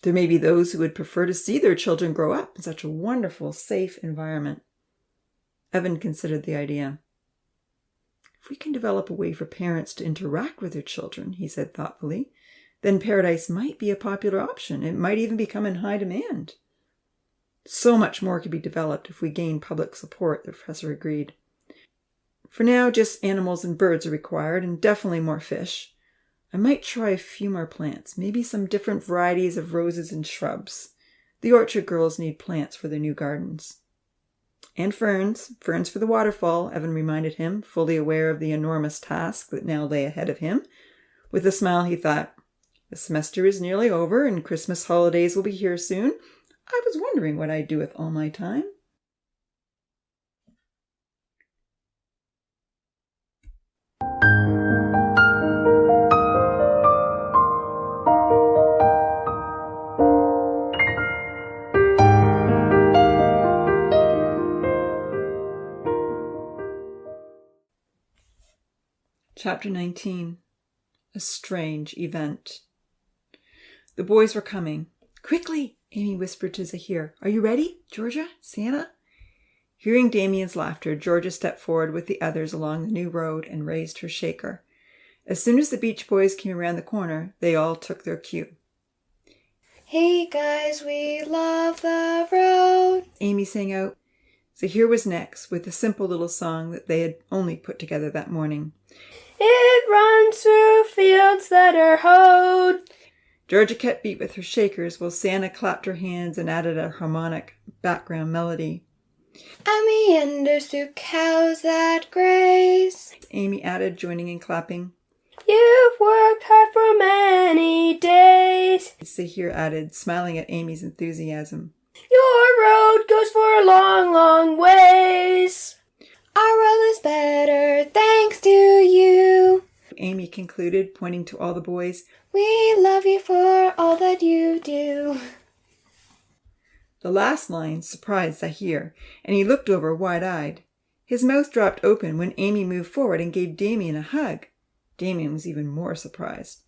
There may be those who would prefer to see their children grow up in such a wonderful, safe environment." Evan considered the idea. "If we can develop a way for parents to interact with their children," he said thoughtfully, "then paradise might be a popular option. It might even become in high demand." "So much more could be developed if we gain public support," the professor agreed. "For now, just animals and birds are required, and definitely more fish. I might try a few more plants, maybe some different varieties of roses and shrubs. The orchard girls need plants for their new gardens." "And ferns for the waterfall," Evan reminded him, fully aware of the enormous task that now lay ahead of him. With a smile, he thought, "The semester is nearly over, and Christmas holidays will be here soon. I was wondering what I'd do with all my time." Chapter 19. A Strange Event. The boys were coming. "Quickly," Amy whispered to Zahir. "Are you ready, Georgia? Santa?" Hearing Damien's laughter, Georgia stepped forward with the others along the new road and raised her shaker. As soon as the Beach Boys came around the corner, they all took their cue. "Hey guys, we love the road," Amy sang out. Zahir was next, with a simple little song that they had only put together that morning. "It runs through fields that are hoed." Georgia kept beat with her shakers while Santa clapped her hands and added a harmonic background melody. "And meanders through cows that graze," Amy added, joining in clapping. "You've worked hard for many days," Zahir added, smiling at Amy's enthusiasm. "Your road goes for a long, long ways. Our world is better thanks to you," Amy concluded, pointing to all the boys. "We love you for all that you do." The last line surprised Zahir, and he looked over wide-eyed. His mouth dropped open when Amy moved forward and gave Damien a hug. Damien was even more surprised.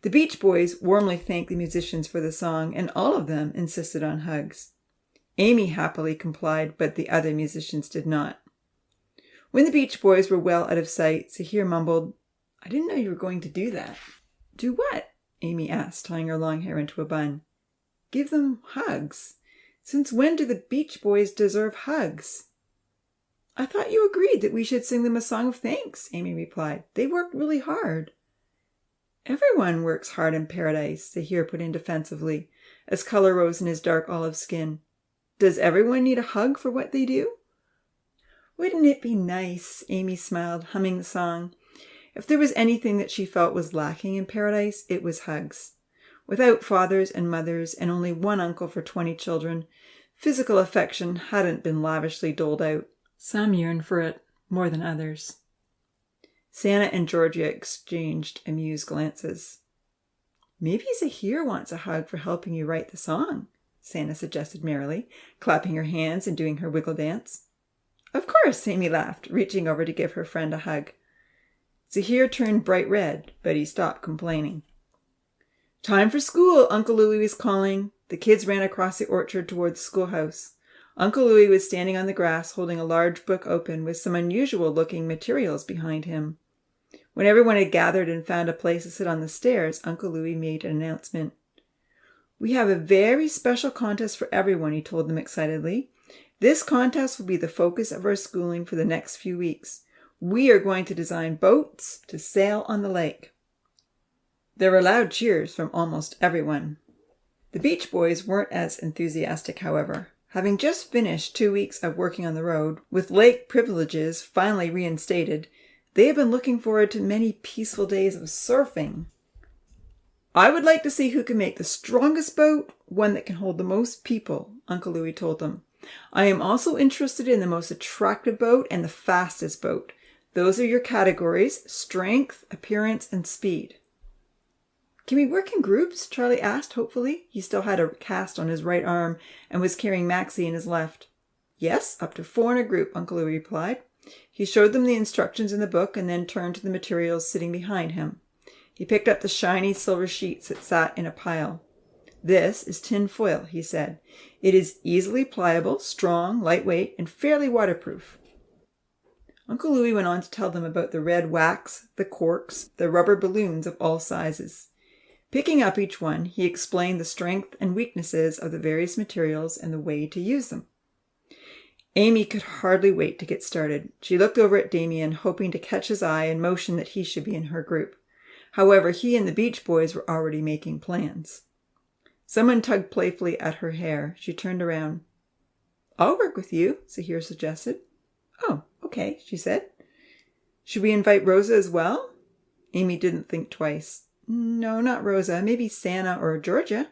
The Beach Boys warmly thanked the musicians for the song, and all of them insisted on hugs. Amy happily complied, but the other musicians did not. When the Beach Boys were well out of sight, Zahir mumbled, "I didn't know you were going to do that." "Do what?" Amy asked, tying her long hair into a bun. "Give them hugs. Since when do the Beach Boys deserve hugs?" "I thought you agreed that we should sing them a song of thanks," Amy replied. "They worked really hard." "Everyone works hard in paradise," Zahir put in defensively, as color rose in his dark olive skin. "Does everyone need a hug for what they do?" "Wouldn't it be nice?" Amy smiled, humming the song. If there was anything that she felt was lacking in paradise, it was hugs. Without fathers and mothers and only one uncle for 20 children, physical affection hadn't been lavishly doled out. Some yearned for it more than others. Santa and Georgia exchanged amused glances. "Maybe Zahir wants a hug for helping you write the song," Santa suggested merrily, clapping her hands and doing her wiggle dance. "Of course," Amy laughed, reaching over to give her friend a hug. Zahir turned bright red, but he stopped complaining. "Time for school," Uncle Louie was calling. The kids ran across the orchard toward the schoolhouse. Uncle Louie was standing on the grass holding a large book open with some unusual-looking materials behind him. When everyone had gathered and found a place to sit on the stairs, Uncle Louie made an announcement. "We have a very special contest for everyone," he told them excitedly. "This contest will be the focus of our schooling for the next few weeks. We are going to design boats to sail on the lake." There were loud cheers from almost everyone. The Beach Boys weren't as enthusiastic, however. Having just finished 2 weeks of working on the road, with lake privileges finally reinstated, they had been looking forward to many peaceful days of surfing. "I would like to see who can make the strongest boat, one that can hold the most people," Uncle Louie told them. "I am also interested in the most attractive boat and the fastest boat. Those are your categories: strength, appearance, and speed." "Can we work in groups?" Charlie asked hopefully. He still had a cast on his right arm and was carrying Maxie in his left. "Yes, up to 4 in a group," Uncle Louie replied. He showed them the instructions in the book and then turned to the materials sitting behind him. He picked up the shiny silver sheets that sat in a pile. "This is tin foil," he said. "It is easily pliable, strong, lightweight, and fairly waterproof." Uncle Louie went on to tell them about the red wax, the corks, the rubber balloons of all sizes. Picking up each one, he explained the strength and weaknesses of the various materials and the way to use them. Amy could hardly wait to get started. She looked over at Damien, hoping to catch his eye and motion that he should be in her group. However, he and the Beach Boys were already making plans. Someone tugged playfully at her hair. She turned around. "I'll work with you," Zahir suggested. "Oh, okay," she said. "Should we invite Rosa as well?" Amy didn't think twice. "No, not Rosa. Maybe Santa or Georgia."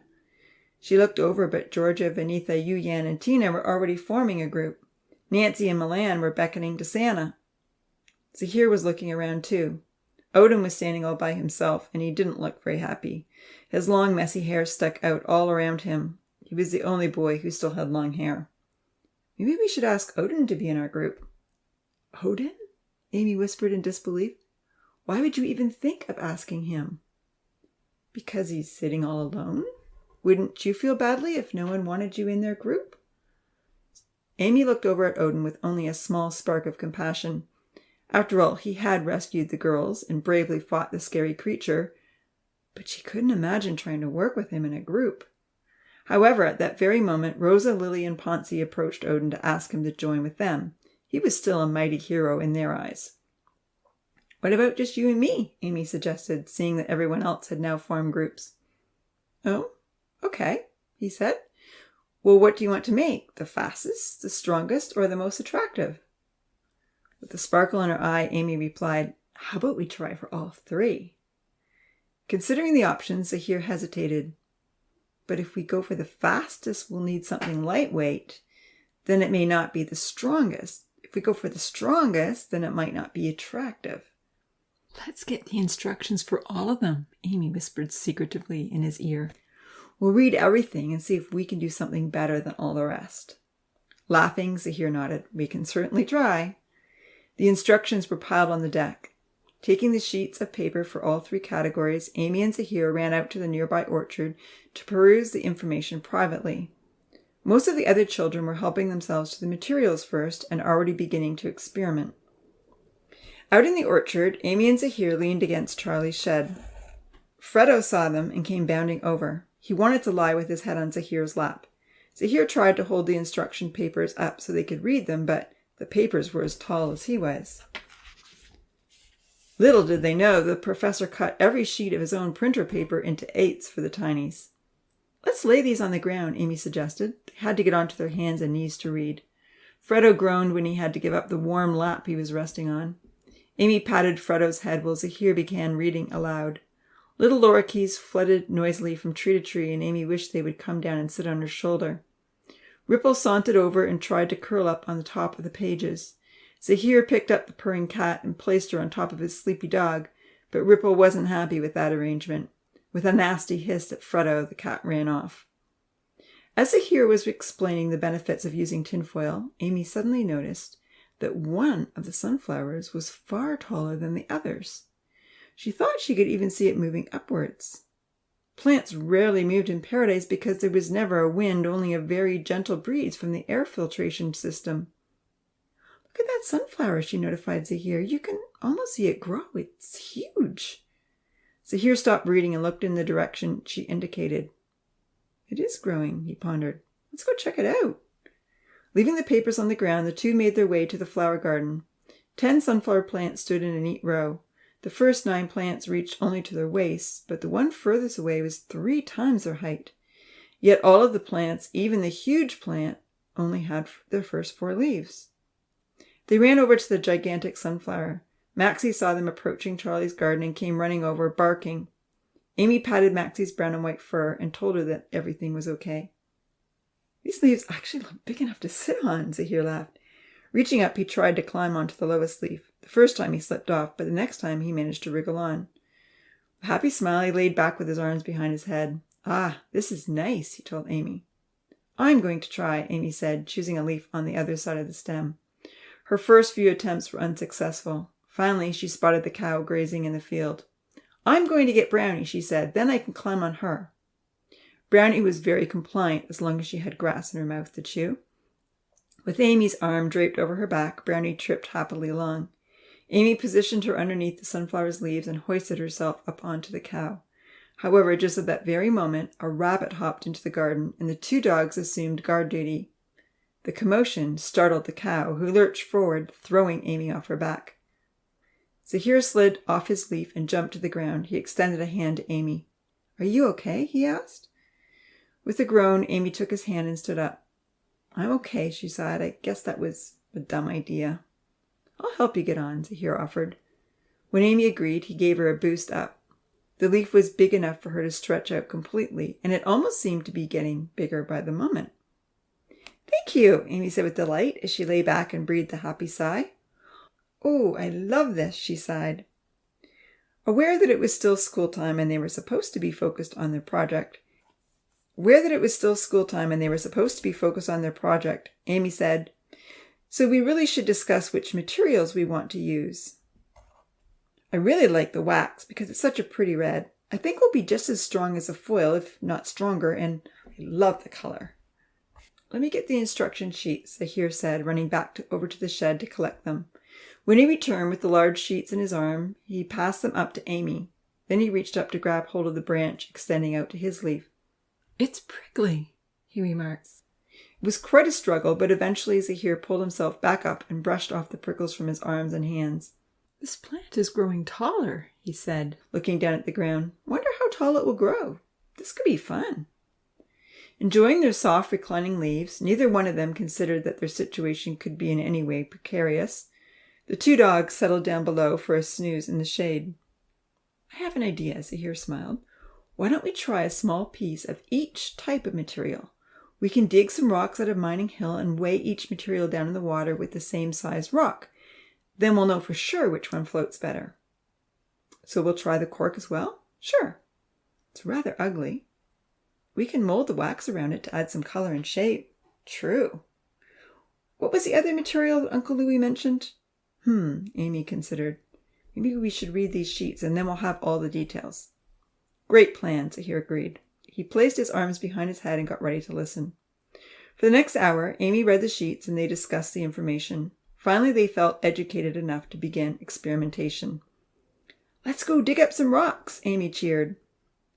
She looked over, but Georgia, Vanitha, Yuyan, and Tina were already forming a group. Nancy and Milan were beckoning to Santa. Zahir was looking around too. Odin was standing all by himself, and he didn't look very happy. His long, messy hair stuck out all around him. He was the only boy who still had long hair. "Maybe we should ask Odin to be in our group." "Odin?" Amy whispered in disbelief. "Why would you even think of asking him?" "Because he's sitting all alone. Wouldn't you feel badly if no one wanted you in their group?" Amy looked over at Odin with only a small spark of compassion. After all, he had rescued the girls and bravely fought the scary creature, but she couldn't imagine trying to work with him in a group. However, at that very moment, Rosa, Lily, and Ponzi approached Odin to ask him to join with them. He was still a mighty hero in their eyes. "What about just you and me?" Amy suggested, seeing that everyone else had now formed groups. "Oh, okay," he said. "Well, what do you want to make? The fastest, the strongest, or the most attractive?" With a sparkle in her eye, Amy replied, "How about we try for all 3? Considering the options, Zahir hesitated. "But if we go for the fastest, we'll need something lightweight. Then it may not be the strongest. If we go for the strongest, then it might not be attractive." "Let's get the instructions for all of them," Amy whispered secretively in his ear. "We'll read everything and see if we can do something better than all the rest." Laughing, Zahir nodded. "We can certainly try." The instructions were piled on the deck. Taking the sheets of paper for all 3 categories, Amy and Zahir ran out to the nearby orchard to peruse the information privately. Most of the other children were helping themselves to the materials first and already beginning to experiment. Out in the orchard, Amy and Zahir leaned against Charlie's shed. Fredo saw them and came bounding over. He wanted to lie with his head on Zahir's lap. Zahir tried to hold the instruction papers up so they could read them, but the papers were as tall as he was. Little did they know the professor cut every sheet of his own printer paper into 8s for the tinies. "Let's lay these on the ground," Amy suggested. They had to get onto their hands and knees to read. Fredo groaned when he had to give up the warm lap he was resting on. Amy patted Fredo's head while Zahir began reading aloud. Little lorikeets fluttered noisily from tree to tree, and Amy wished they would come down and sit on her shoulder. Ripple sauntered over and tried to curl up on the top of the pages. Zahir picked up the purring cat and placed her on top of his sleepy dog, but Ripple wasn't happy with that arrangement. With a nasty hiss at Fredo, the cat ran off. As Zahir was explaining the benefits of using tinfoil, Amy suddenly noticed that one of the sunflowers was far taller than the others. She thought she could even see it moving upwards. Plants rarely moved in paradise because there was never a wind, only a very gentle breeze from the air filtration system. "Look at that sunflower," she notified Zahir. "You can almost see it grow. It's huge." Zahir stopped reading and looked in the direction she indicated. "It is growing," he pondered. "Let's go check it out." Leaving the papers on the ground, the two made their way to the flower garden. 10 sunflower plants stood in a neat row. The first 9 plants reached only to their waists, but the one furthest away was 3 times their height. Yet all of the plants, even the huge plant, only had their first 4 leaves. They ran over to the gigantic sunflower. Maxie saw them approaching Charlie's garden and came running over, barking. Amy patted Maxie's brown and white fur and told her that everything was okay. "These leaves actually look big enough to sit on," Zahir laughed. Reaching up, he tried to climb onto the lowest leaf. The first time he slipped off, but the next time he managed to wriggle on. With a happy smile, he laid back with his arms behind his head. "Ah, this is nice," he told Amy. "I'm going to try," Amy said, choosing a leaf on the other side of the stem. Her first few attempts were unsuccessful. Finally, she spotted the cow grazing in the field. "I'm going to get Brownie," she said. "Then I can climb on her." Brownie was very compliant as long as she had grass in her mouth to chew. With Amy's arm draped over her back, Brownie tripped happily along. Amy positioned her underneath the sunflower's leaves and hoisted herself up onto the cow. However, just at that very moment, a rabbit hopped into the garden, and the 2 dogs assumed guard duty. The commotion startled the cow, who lurched forward, throwing Amy off her back. Zahir slid off his leaf and jumped to the ground. He extended a hand to Amy. "Are you okay?" he asked. With a groan, Amy took his hand and stood up. "I'm okay," she sighed. "I guess that was a dumb idea." "I'll help you get on," Zahir offered. When Amy agreed, he gave her a boost up. The leaf was big enough for her to stretch out completely, and it almost seemed to be getting bigger by the moment. "Thank you," Amy said with delight as she lay back and breathed a happy sigh. "Oh, I love this," she sighed. Aware that it was still school time and they were supposed to be focused on their project, Amy said, "So we really should discuss which materials we want to use. I really like the wax because it's such a pretty red. I think it will be just as strong as the foil, if not stronger, and I love the color." "Let me get the instruction sheets," Zahir said, running back over to the shed to collect them. When he returned with the large sheets in his arm, he passed them up to Amy. Then he reached up to grab hold of the branch extending out to his leaf. "It's prickly," he remarked. It was quite a struggle, but eventually Zahir pulled himself back up and brushed off the prickles from his arms and hands. "This plant is growing taller," he said, looking down at the ground. "Wonder how tall it will grow. This could be fun." Enjoying their soft, reclining leaves, neither one of them considered that their situation could be in any way precarious. The 2 dogs settled down below for a snooze in the shade. "I have an idea," Zahir smiled. "Why don't we try a small piece of each type of material? We can dig some rocks out of Mining Hill and weigh each material down in the water with the same size rock. Then we'll know for sure which one floats better." "So we'll try the cork as well?" "Sure. It's rather ugly." "We can mold the wax around it to add some color and shape." "True. What was the other material Uncle Louis mentioned?" Amy considered. "Maybe we should read these sheets and then we'll have all the details." "Great plan," Zahir agreed. He placed his arms behind his head and got ready to listen. For the next hour, Amy read the sheets and they discussed the information. Finally, they felt educated enough to begin experimentation. "Let's go dig up some rocks," Amy cheered.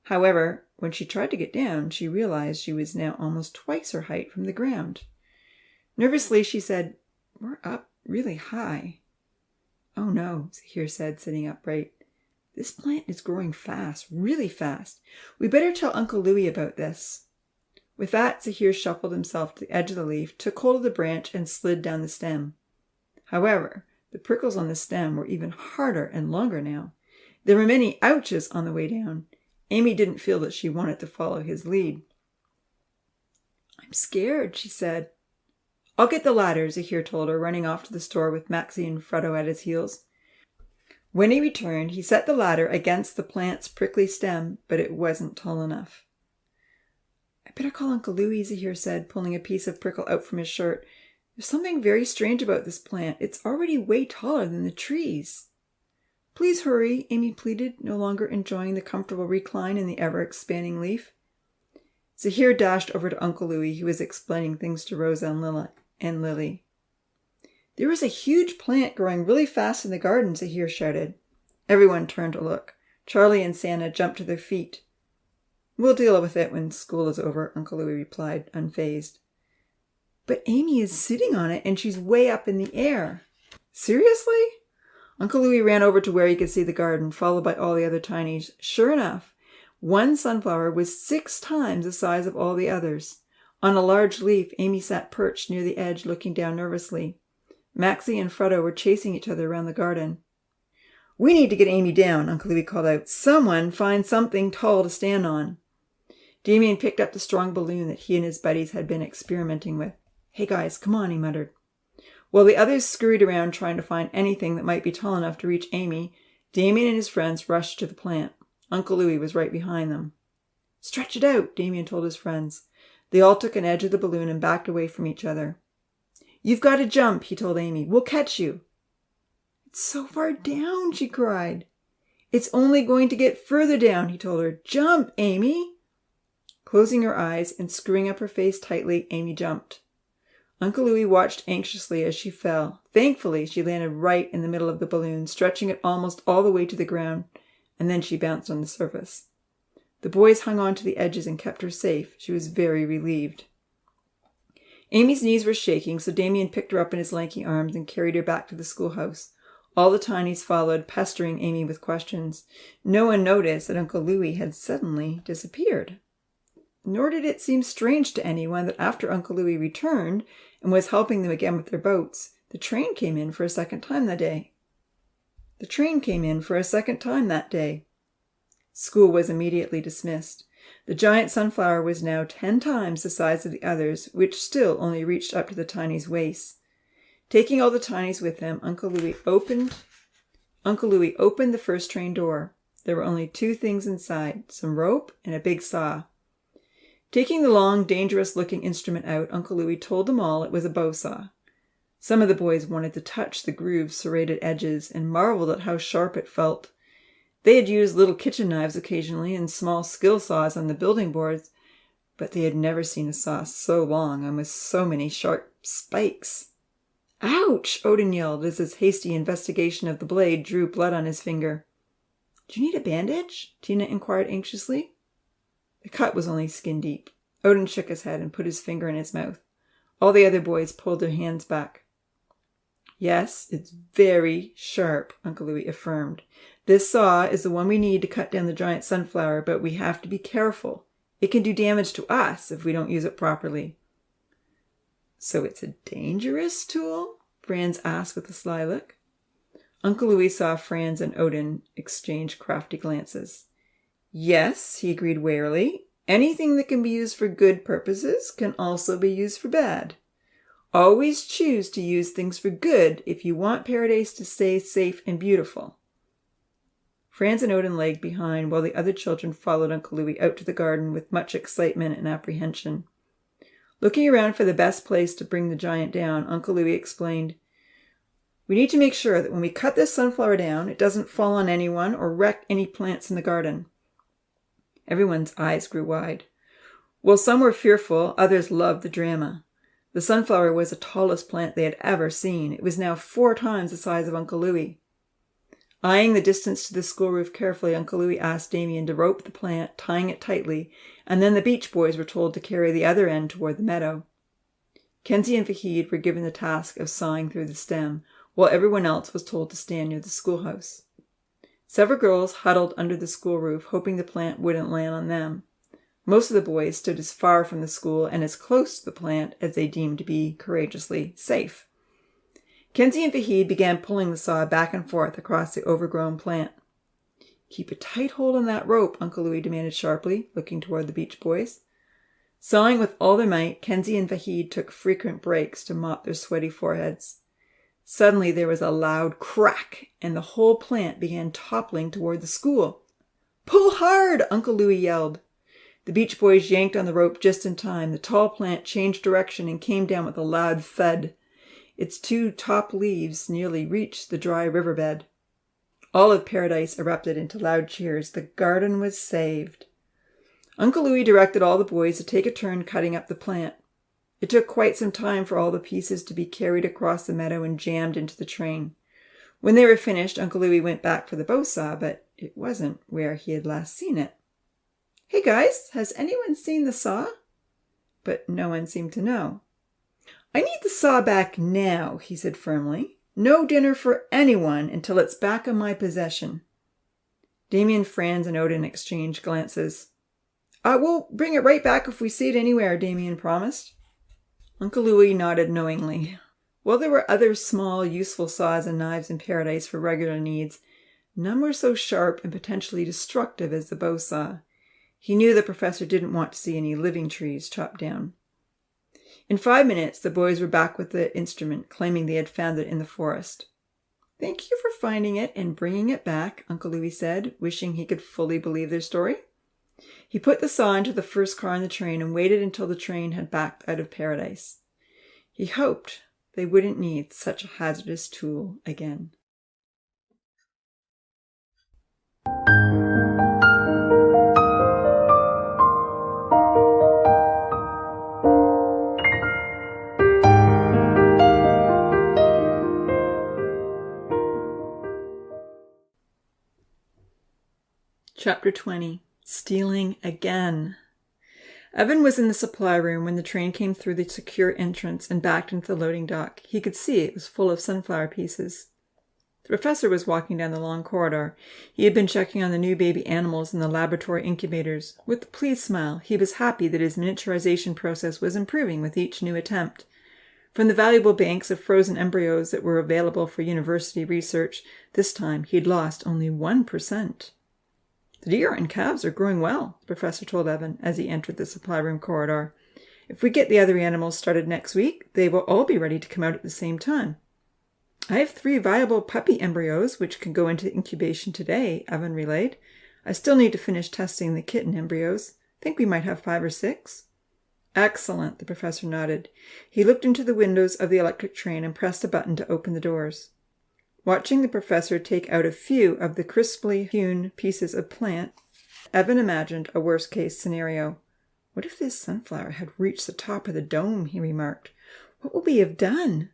However, when she tried to get down, she realized she was now almost twice her height from the ground. Nervously, she said, "We're up really high." "Oh no," Zahir said, sitting upright. "This plant is growing fast, really fast. We better tell Uncle Louis about this." With that, Zahir shuffled himself to the edge of the leaf, took hold of the branch, and slid down the stem. However, the prickles on the stem were even harder and longer now. There were many ouches on the way down. Amy didn't feel that she wanted to follow his lead. "I'm scared," she said. "I'll get the ladder," Zahir told her, running off to the store with Maxie and Freddo at his heels. When he returned, he set the ladder against the plant's prickly stem, but it wasn't tall enough. "I better call Uncle Louis," Zahir said, pulling a piece of prickle out from his shirt. "There's something very strange about this plant. It's already way taller than the trees." "Please hurry," Amy pleaded, no longer enjoying the comfortable recline in the ever-expanding leaf. Zahir dashed over to Uncle Louis, who was explaining things to Rosa and Lily. "There is a huge plant growing really fast in the garden," Zahir shouted. Everyone turned to look. Charlie and Santa jumped to their feet. "We'll deal with it when school is over," Uncle Louis replied, unfazed. "But Amy is sitting on it, and she's way up in the air." "Seriously?" Uncle Louis ran over to where he could see the garden, followed by all the other tinies. Sure enough, one sunflower was 6 times the size of all the others. On a large leaf, Amy sat perched near the edge, looking down nervously. Maxie and Freddo were chasing each other around the garden. "We need to get Amy down," Uncle Louis called out. "Someone find something tall to stand on." Damien picked up the strong balloon that he and his buddies had been experimenting with. "Hey guys, come on," he muttered. While the others scurried around trying to find anything that might be tall enough to reach Amy, Damien and his friends rushed to the plant. Uncle Louis was right behind them. "Stretch it out," Damien told his friends. They all took an edge of the balloon and backed away from each other. "You've got to jump," he told Amy. "We'll catch you." "It's so far down," she cried. "It's only going to get further down," he told her. "Jump, Amy." Closing her eyes and screwing up her face tightly, Amy jumped. Uncle Louis watched anxiously as she fell. Thankfully, she landed right in the middle of the balloon, stretching it almost all the way to the ground, and then she bounced on the surface. The boys hung on to the edges and kept her safe. She was very relieved. Amy's knees were shaking, so Damien picked her up in his lanky arms and carried her back to the schoolhouse. All the tinies followed, pestering Amy with questions. No one noticed that Uncle Louis had suddenly disappeared. Nor did it seem strange to anyone that after Uncle Louis returned and was helping them again with their boats, the train came in for a second time that day. School was immediately dismissed. The giant sunflower was now 10 times the size of the others, which still only reached up to the tinies' waists. Taking all the tinies with him, Uncle Louis opened the first train door. There were only 2 things inside, some rope and a big saw. Taking the long, dangerous-looking instrument out, Uncle Louis told them all it was a bow saw. Some of the boys wanted to touch the groove's serrated edges and marveled at how sharp it felt. They had used little kitchen knives occasionally and small skill saws on the building boards, but they had never seen a saw so long and with so many sharp spikes. "Ouch!" Odin yelled as his hasty investigation of the blade drew blood on his finger. "Do you need a bandage?" Tina inquired anxiously. The cut was only skin deep. Odin shook his head and put his finger in his mouth. All the other boys pulled their hands back. "Yes, it's very sharp," Uncle Louis affirmed. "This saw is the one we need to cut down the giant sunflower, but we have to be careful. It can do damage to us if we don't use it properly." "So it's a dangerous tool?" Franz asked with a sly look. Uncle Louis saw Franz and Odin exchange crafty glances. "Yes," he agreed warily. "Anything that can be used for good purposes can also be used for bad. Always choose to use things for good if you want Paradise to stay safe and beautiful." Franz and Odin lagged behind while the other children followed Uncle Louis out to the garden with much excitement and apprehension. Looking around for the best place to bring the giant down, Uncle Louis explained, "We need to make sure that when we cut this sunflower down, it doesn't fall on anyone or wreck any plants in the garden." Everyone's eyes grew wide. While some were fearful, others loved the drama. The sunflower was the tallest plant they had ever seen. It was now 4 times the size of Uncle Louis. Eyeing the distance to the school roof carefully, Uncle Louis asked Damien to rope the plant, tying it tightly, and then the Beach Boys were told to carry the other end toward the meadow. Kenzie and Vahid were given the task of sawing through the stem, while everyone else was told to stand near the schoolhouse. Several girls huddled under the school roof, hoping the plant wouldn't land on them. Most of the boys stood as far from the school and as close to the plant as they deemed to be courageously safe. Kenzie and Vahid began pulling the saw back and forth across the overgrown plant. "Keep a tight hold on that rope," Uncle Louis demanded sharply, looking toward the Beach Boys. Sawing with all their might, Kenzie and Vahid took frequent breaks to mop their sweaty foreheads. Suddenly there was a loud crack, and the whole plant began toppling toward the school. "Pull hard!" Uncle Louis yelled. The Beach Boys yanked on the rope just in time. The tall plant changed direction and came down with a loud thud. Its 2 top leaves nearly reached the dry riverbed. All of Paradise erupted into loud cheers. The garden was saved. Uncle Louis directed all the boys to take a turn cutting up the plant. It took quite some time for all the pieces to be carried across the meadow and jammed into the train. When they were finished, Uncle Louis went back for the bow saw, but it wasn't where he had last seen it. "Hey guys, has anyone seen the saw?" But no one seemed to know. "I need the saw back now," he said firmly. "No dinner for anyone until it's back in my possession." Damien, Franz, and Odin exchanged glances. "We'll bring it right back if we see it anywhere," Damien promised. Uncle Louis nodded knowingly. While there were other small, useful saws and knives in Paradise for regular needs, none were so sharp and potentially destructive as the bow saw. He knew the professor didn't want to see any living trees chopped down. In 5 minutes, the boys were back with the instrument, claiming they had found it in the forest. "Thank you for finding it and bringing it back," Uncle Louis said, wishing he could fully believe their story. He put the saw into the first car on the train and waited until the train had backed out of Paradise. He hoped they wouldn't need such a hazardous tool again. Chapter 20. Stealing Again. Evan was in the supply room when the train came through the secure entrance and backed into the loading dock. He could see it was full of sunflower pieces. The professor was walking down the long corridor. He had been checking on the new baby animals in the laboratory incubators. With a pleased smile, he was happy that his miniaturization process was improving with each new attempt. From the valuable banks of frozen embryos that were available for university research, this time he'd lost only 1%. "The deer and calves are growing well," the professor told Evan as he entered the supply room corridor. "If we get the other animals started next week, they will all be ready to come out at the same time." "I have 3 viable puppy embryos which can go into incubation today," Evan relayed. "I still need to finish testing the kitten embryos. Think we might have 5 or 6. "Excellent," the professor nodded. He looked into the windows of the electric train and pressed a button to open the doors. Watching the professor take out a few of the crisply hewn pieces of plant, Evan imagined a worst-case scenario. "What if this sunflower had reached the top of the dome?" he remarked. "What would we have done?"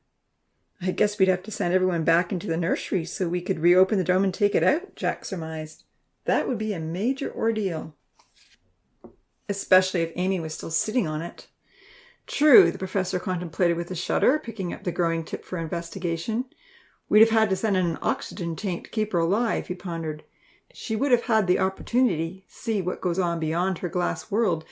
"I guess we'd have to send everyone back into the nursery so we could reopen the dome and take it out," Jack surmised. "That would be a major ordeal. Especially if Amy was still sitting on it." "True," the professor contemplated with a shudder, picking up the growing tip for investigation. "We'd have had to send in an oxygen tank to keep her alive," he pondered. "She would have had the opportunity to see what goes on beyond her glass world,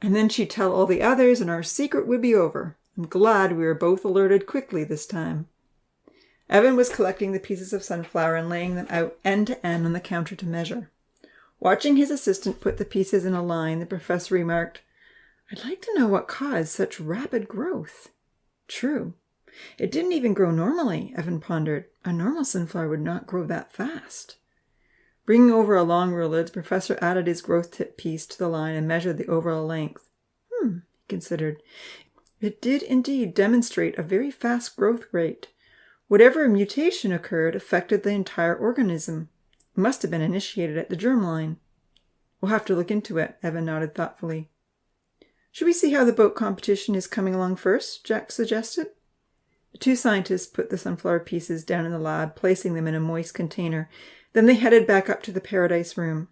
and then she'd tell all the others and our secret would be over. I'm glad we were both alerted quickly this time." Evan was collecting the pieces of sunflower and laying them out end to end on the counter to measure. Watching his assistant put the pieces in a line, the professor remarked, "I'd like to know what caused such rapid growth." True. It didn't even grow normally, Evan pondered. A normal sunflower would not grow that fast. Bringing over a long ruler, the professor added his growth tip piece to the line and measured the overall length. He considered. It did indeed demonstrate a very fast growth rate. Whatever mutation occurred affected the entire organism. It must have been initiated at the germline. "We'll have to look into it," Evan nodded thoughtfully. Should we see how the boat competition is coming along first? Jack suggested. The two scientists put the sunflower pieces down in the lab, placing them in a moist container. Then they headed back up to the Paradise room.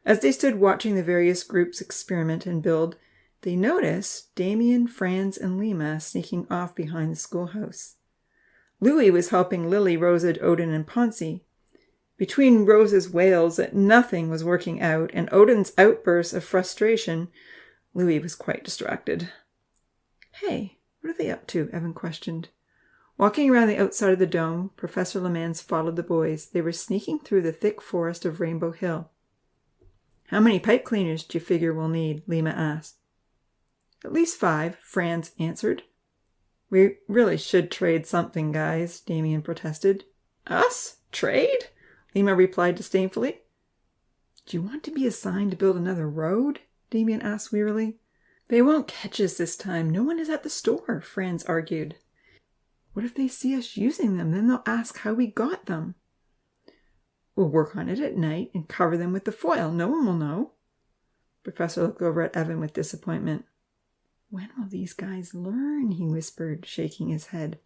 As they stood watching the various groups experiment and build, they noticed Damien, Franz, and Lima sneaking off behind the schoolhouse. Louis was helping Lily, Rosa, Odin, and Ponzi. Between Rosa's wails that nothing was working out and Odin's outbursts of frustration, Louis was quite distracted. "Hey, what are they up to?" Evan questioned. Walking around the outside of the dome, Professor Lemans followed the boys. They were sneaking through the thick forest of Rainbow Hill. "How many pipe cleaners do you figure we'll need?" Lima asked. "At least 5, Franz answered. "We really should trade something, guys," Damien protested. "Us? Trade?" Lima replied disdainfully. "Do you want to be assigned to build another road?" Damien asked wearily. "They won't catch us this time. No one is at the store," Franz argued. "What if they see us using them? Then they'll ask how we got them." "We'll work on it at night and cover them with the foil. No one will know." The professor looked over at Evan with disappointment. "When will these guys learn?" he whispered, shaking his head.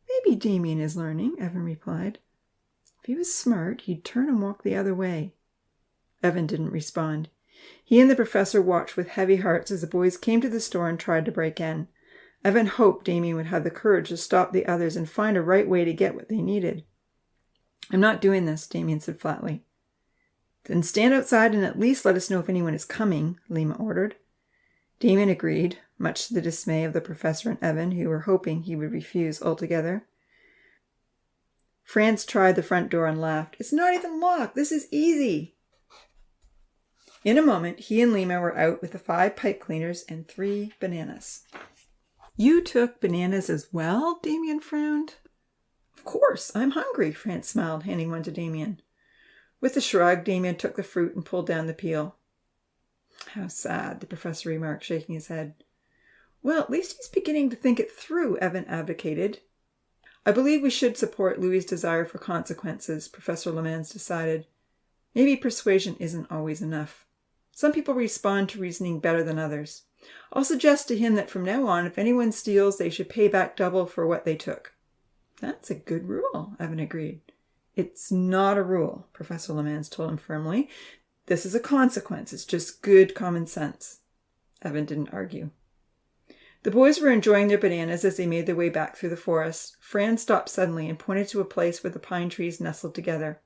"Maybe Damien is learning," Evan replied. "If he was smart, he'd turn and walk the other way." Evan didn't respond. He and the professor watched with heavy hearts as the boys came to the store and tried to break in. Evan hoped Damien would have the courage to stop the others and find a right way to get what they needed. "I'm not doing this," Damien said flatly. "Then stand outside and at least let us know if anyone is coming," Lima ordered. Damien agreed, much to the dismay of the professor and Evan, who were hoping he would refuse altogether. Franz tried the front door and laughed. "It's not even locked. This is easy." In a moment, he and Lima were out with the 5 pipe cleaners and 3 bananas. "You took bananas as well?" Damien frowned. "Of course. I'm hungry," Franz smiled, handing one to Damien. With a shrug, Damien took the fruit and pulled down the peel. "How sad," the professor remarked, shaking his head. "Well, at least he's beginning to think it through," Evan advocated. "I believe we should support Louis' desire for consequences," Professor Lemans decided. "Maybe persuasion isn't always enough. Some people respond to reasoning better than others. I'll suggest to him that from now on, if anyone steals, they should pay back double for what they took." "That's a good rule," Evan agreed. "It's not a rule," Professor Lemans told him firmly. "This is a consequence. It's just good common sense." Evan didn't argue. The boys were enjoying their bananas as they made their way back through the forest. Franz stopped suddenly and pointed to a place where the pine trees nestled together.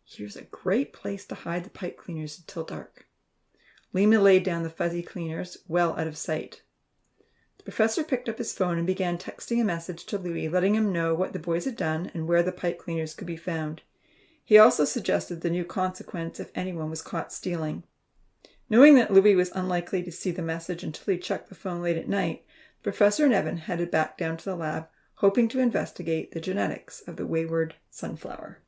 "Here's a great place to hide the pipe cleaners until dark." Lima laid down the fuzzy cleaners well out of sight. The professor picked up his phone and began texting a message to Louis, letting him know what the boys had done and where the pipe cleaners could be found. He also suggested the new consequence if anyone was caught stealing. Knowing that Louis was unlikely to see the message until he checked the phone late at night, the professor and Evan headed back down to the lab, hoping to investigate the genetics of the wayward sunflower.